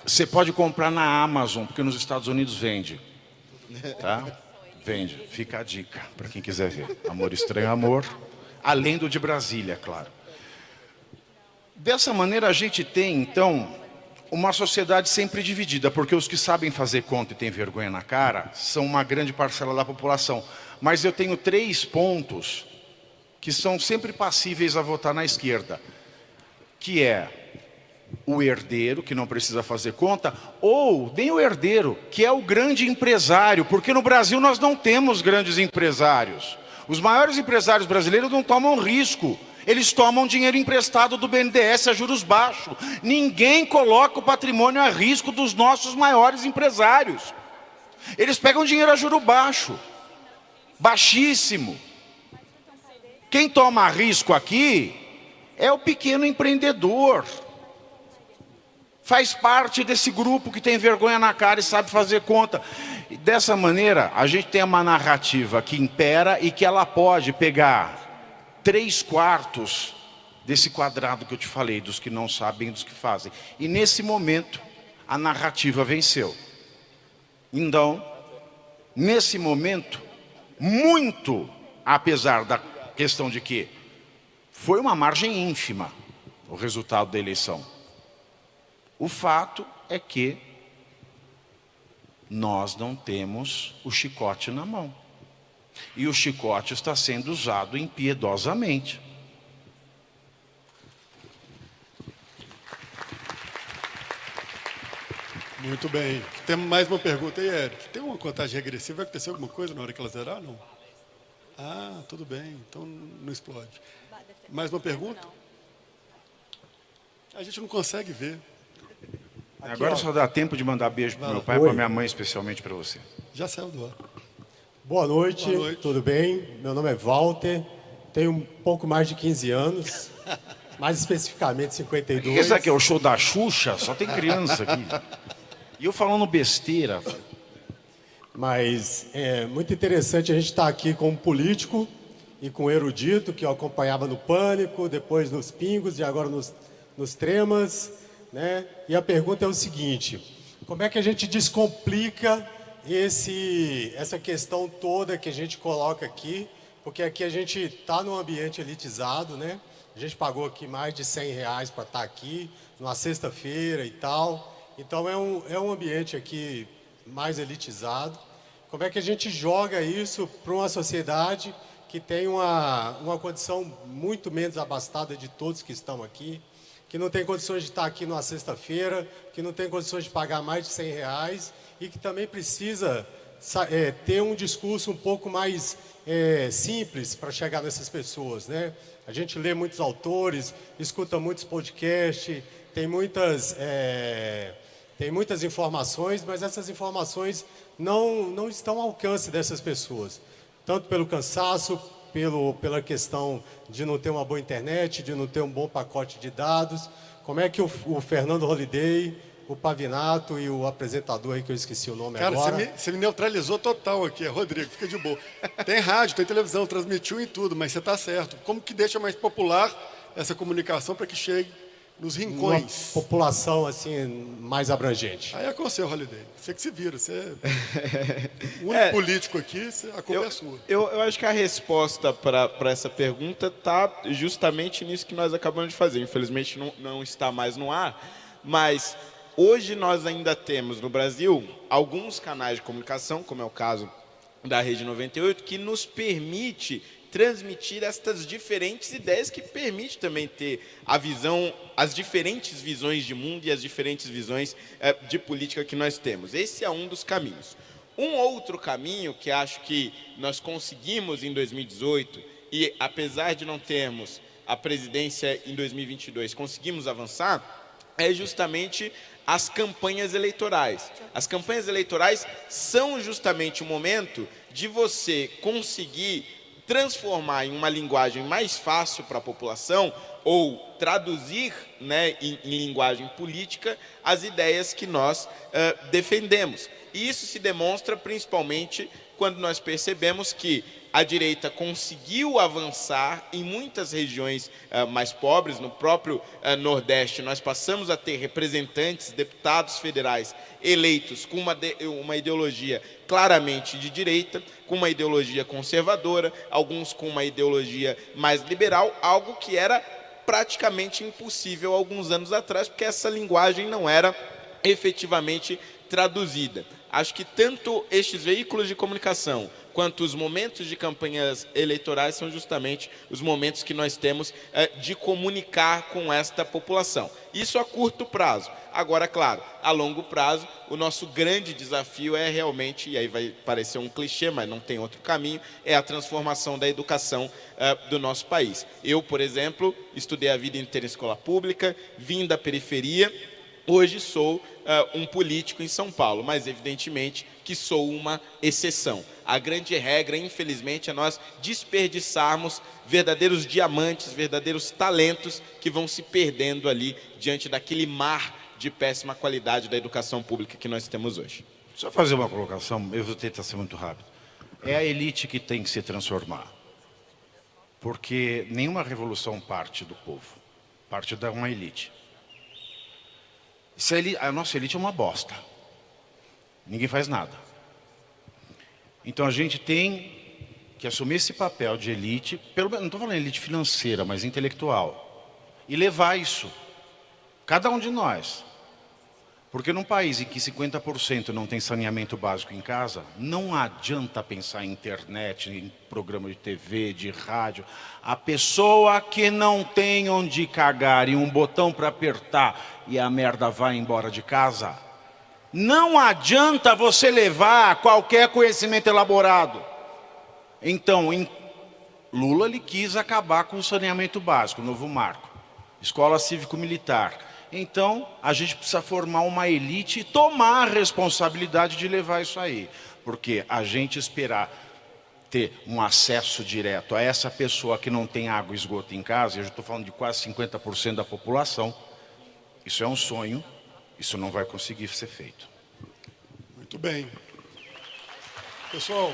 Você pode comprar na Amazon, porque nos Estados Unidos vende. Tá? Vende. Fica a dica para quem quiser ver. Amor Estranho Amor, além do de Brasília, claro. Dessa maneira a gente tem, então, uma sociedade sempre dividida, porque os que sabem fazer conta e têm vergonha na cara são uma grande parcela da população. Mas eu tenho 3 pontos que são sempre passíveis a votar na esquerda, que é o herdeiro, que não precisa fazer conta, ou nem o herdeiro, que é o grande empresário, porque no Brasil nós não temos grandes empresários. Os maiores empresários brasileiros não tomam risco, eles tomam dinheiro emprestado do BNDES a juros baixos. Ninguém coloca o patrimônio a risco dos nossos maiores empresários. Eles pegam dinheiro a juro baixo, baixíssimo. Quem toma risco aqui é o pequeno empreendedor. Faz parte desse grupo que tem vergonha na cara e sabe fazer conta. E dessa maneira, a gente tem uma narrativa que impera e que ela pode pegar 3/4 desse quadrado que eu te falei, dos que não sabem, dos que fazem. E nesse momento, a narrativa venceu. Então, nesse momento, muito, apesar da questão de que foi uma margem ínfima o resultado da eleição. O fato é que nós não temos o chicote na mão. E o chicote está sendo usado impiedosamente.
Muito bem. Temos mais uma pergunta aí, Eric. Tem uma contagem regressiva? Vai acontecer alguma coisa na hora que ela zerar? Não? Ah, tudo bem. Então não explode. Mais uma pergunta? A gente não consegue ver.
Aqui, agora só dá tempo de mandar beijo para meu pai e para minha mãe, especialmente para você.
Já saiu do ar.
Boa noite, tudo bem? Meu nome é Walter, tenho um pouco mais de 15 anos, mais especificamente 52.
Esse aqui é o show da Xuxa, só tem criança aqui. E eu falando besteira.
Mas é muito interessante a gente estar aqui com um político e com um erudito que eu acompanhava no Pânico, depois nos Pingos e agora nos Tremas, né? E a pergunta é o seguinte: como é que a gente descomplica essa questão toda que a gente coloca aqui? Porque aqui a gente está num ambiente elitizado, né? A gente pagou aqui mais de R$100 para estar aqui, numa sexta-feira e tal. Então é um ambiente aqui mais elitizado. Como é que a gente joga isso para uma sociedade que tem uma condição muito menos abastada de todos que estão aqui, que não tem condições de estar aqui numa sexta-feira, que não tem condições de pagar mais de R$100 e que também precisa ter um discurso um pouco mais simples para chegar nessas pessoas, né? A gente lê muitos autores, escuta muitos podcasts, tem muitas informações, mas essas informações não estão ao alcance dessas pessoas, tanto pelo cansaço, pela questão de não ter uma boa internet, de não ter um bom pacote de dados. Como é que o Fernando Holliday, o Pavinato e o apresentador aí, que eu esqueci o nome agora...
Cara, você me neutralizou total aqui, Rodrigo, fica de boa. Tem rádio, tem televisão, transmitiu em tudo, mas você está certo. Como que deixa mais popular essa comunicação para que chegue nos rincões?
Uma população assim mais abrangente.
Aí é com você, Holliday. Você que se vira, você é o único político aqui, a culpa é sua.
Eu acho que a resposta para essa pergunta está justamente nisso que nós acabamos de fazer. Infelizmente não está mais no ar, mas hoje nós ainda temos no Brasil alguns canais de comunicação, como é o caso da Rede 98, que nos permite transmitir estas diferentes ideias, que permite também ter a visão, as diferentes visões de mundo e as diferentes visões de política que nós temos. Esse é um dos caminhos. Um outro caminho que acho que nós conseguimos em 2018, e apesar de não termos a presidência em 2022, conseguimos avançar, é justamente as campanhas eleitorais. As campanhas eleitorais são justamente o momento de você conseguir transformar em uma linguagem mais fácil para a população, ou traduzir, né, em linguagem política as ideias que nós defendemos. E isso se demonstra principalmente quando nós percebemos que a direita conseguiu avançar em muitas regiões mais pobres. No próprio Nordeste, nós passamos a ter representantes, deputados federais eleitos com uma ideologia claramente de direita, com uma ideologia conservadora, alguns com uma ideologia mais liberal, algo que era praticamente impossível alguns anos atrás, porque essa linguagem não era efetivamente traduzida. Acho que tanto estes veículos de comunicação quanto os momentos de campanhas eleitorais são justamente os momentos que nós temos de comunicar com esta população. Isso a curto prazo. Agora, claro, a longo prazo, o nosso grande desafio é realmente, e aí vai parecer um clichê, mas não tem outro caminho, é a transformação da educação do nosso país. Eu, por exemplo, estudei a vida inteira em escola pública, vim da periferia. Hoje sou um político em São Paulo, mas evidentemente que sou uma exceção. A grande regra, infelizmente, é nós desperdiçarmos verdadeiros diamantes, verdadeiros talentos que vão se perdendo ali diante daquele mar de péssima qualidade da educação pública que nós temos hoje.
Só fazer uma colocação, eu vou tentar ser muito rápido. É a elite que tem que se transformar, porque nenhuma revolução parte do povo, parte de uma elite. A nossa elite é uma bosta. Ninguém faz nada. Então a gente tem que assumir esse papel de elite, não estou falando elite financeira, mas intelectual, e levar isso, cada um de nós. Porque num país em que 50% não tem saneamento básico em casa, não adianta pensar em internet, em programa de TV, de rádio. A pessoa que não tem onde cagar e um botão para apertar e a merda vai embora de casa, não adianta você levar qualquer conhecimento elaborado. Então, Lula ele quis acabar com o saneamento básico, o novo marco, escola cívico-militar. Então, a gente precisa formar uma elite e tomar a responsabilidade de levar isso aí. Porque a gente esperar ter um acesso direto a essa pessoa que não tem água e esgoto em casa, eu já estou falando de quase 50% da população, isso é um sonho, isso não vai conseguir ser feito.
Muito bem. Pessoal,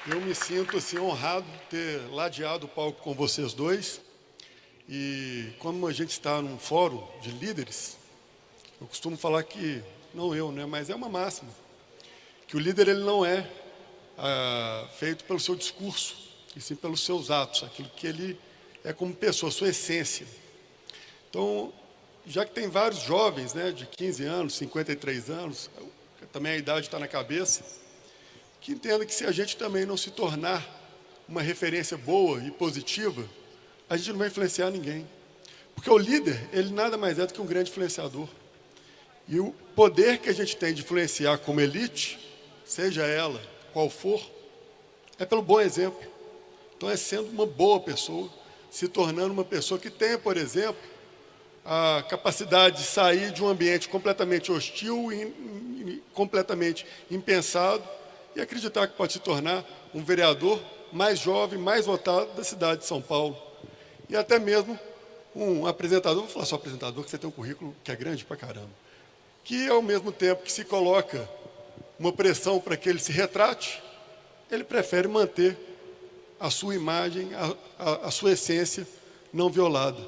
eu me sinto assim, honrado de ter ladeado o palco com vocês dois. E quando a gente está num fórum de líderes, eu costumo falar que, não eu, né, mas é uma máxima, que o líder ele não é feito pelo seu discurso, e sim pelos seus atos, aquilo que ele é como pessoa, sua essência. Então, já que tem vários jovens, né, de 15 anos, 53 anos, também a idade está na cabeça, que entenda que se a gente também não se tornar uma referência boa e positiva, a gente não vai influenciar ninguém. Porque o líder, ele nada mais é do que um grande influenciador. E o poder que a gente tem de influenciar como elite, seja ela qual for, é pelo bom exemplo. Então é sendo uma boa pessoa, se tornando uma pessoa que tenha, por exemplo, a capacidade de sair de um ambiente completamente hostil e completamente impensado e acreditar que pode se tornar um vereador mais jovem, mais votado da cidade de São Paulo. E até mesmo um apresentador, vou falar só apresentador, que você tem um currículo que é grande pra caramba, que ao mesmo tempo que se coloca uma pressão para que ele se retrate, ele prefere manter a sua imagem, a sua essência não violada.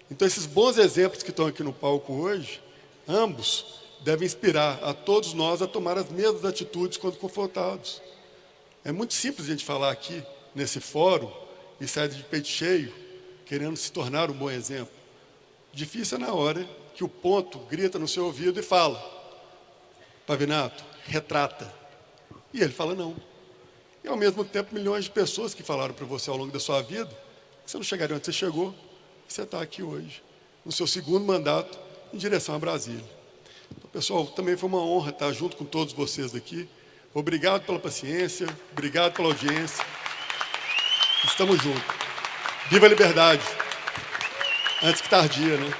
Então esses bons exemplos que estão aqui no palco hoje, ambos devem inspirar a todos nós a tomar as mesmas atitudes quando confrontados. É muito simples a gente falar aqui, nesse fórum, e sair de peito cheio, querendo se tornar um bom exemplo. Difícil é na hora que o ponto grita no seu ouvido e fala: Pavinato, retrata. E ele fala não. E ao mesmo tempo milhões de pessoas que falaram para você ao longo da sua vida que você não chegaria onde você chegou, e você está aqui hoje, no seu segundo mandato, em direção a Brasília. Então, pessoal, também foi uma honra estar junto com todos vocês aqui. Obrigado pela paciência, obrigado pela audiência. Estamos juntos. Viva a liberdade! Antes que tardia, né?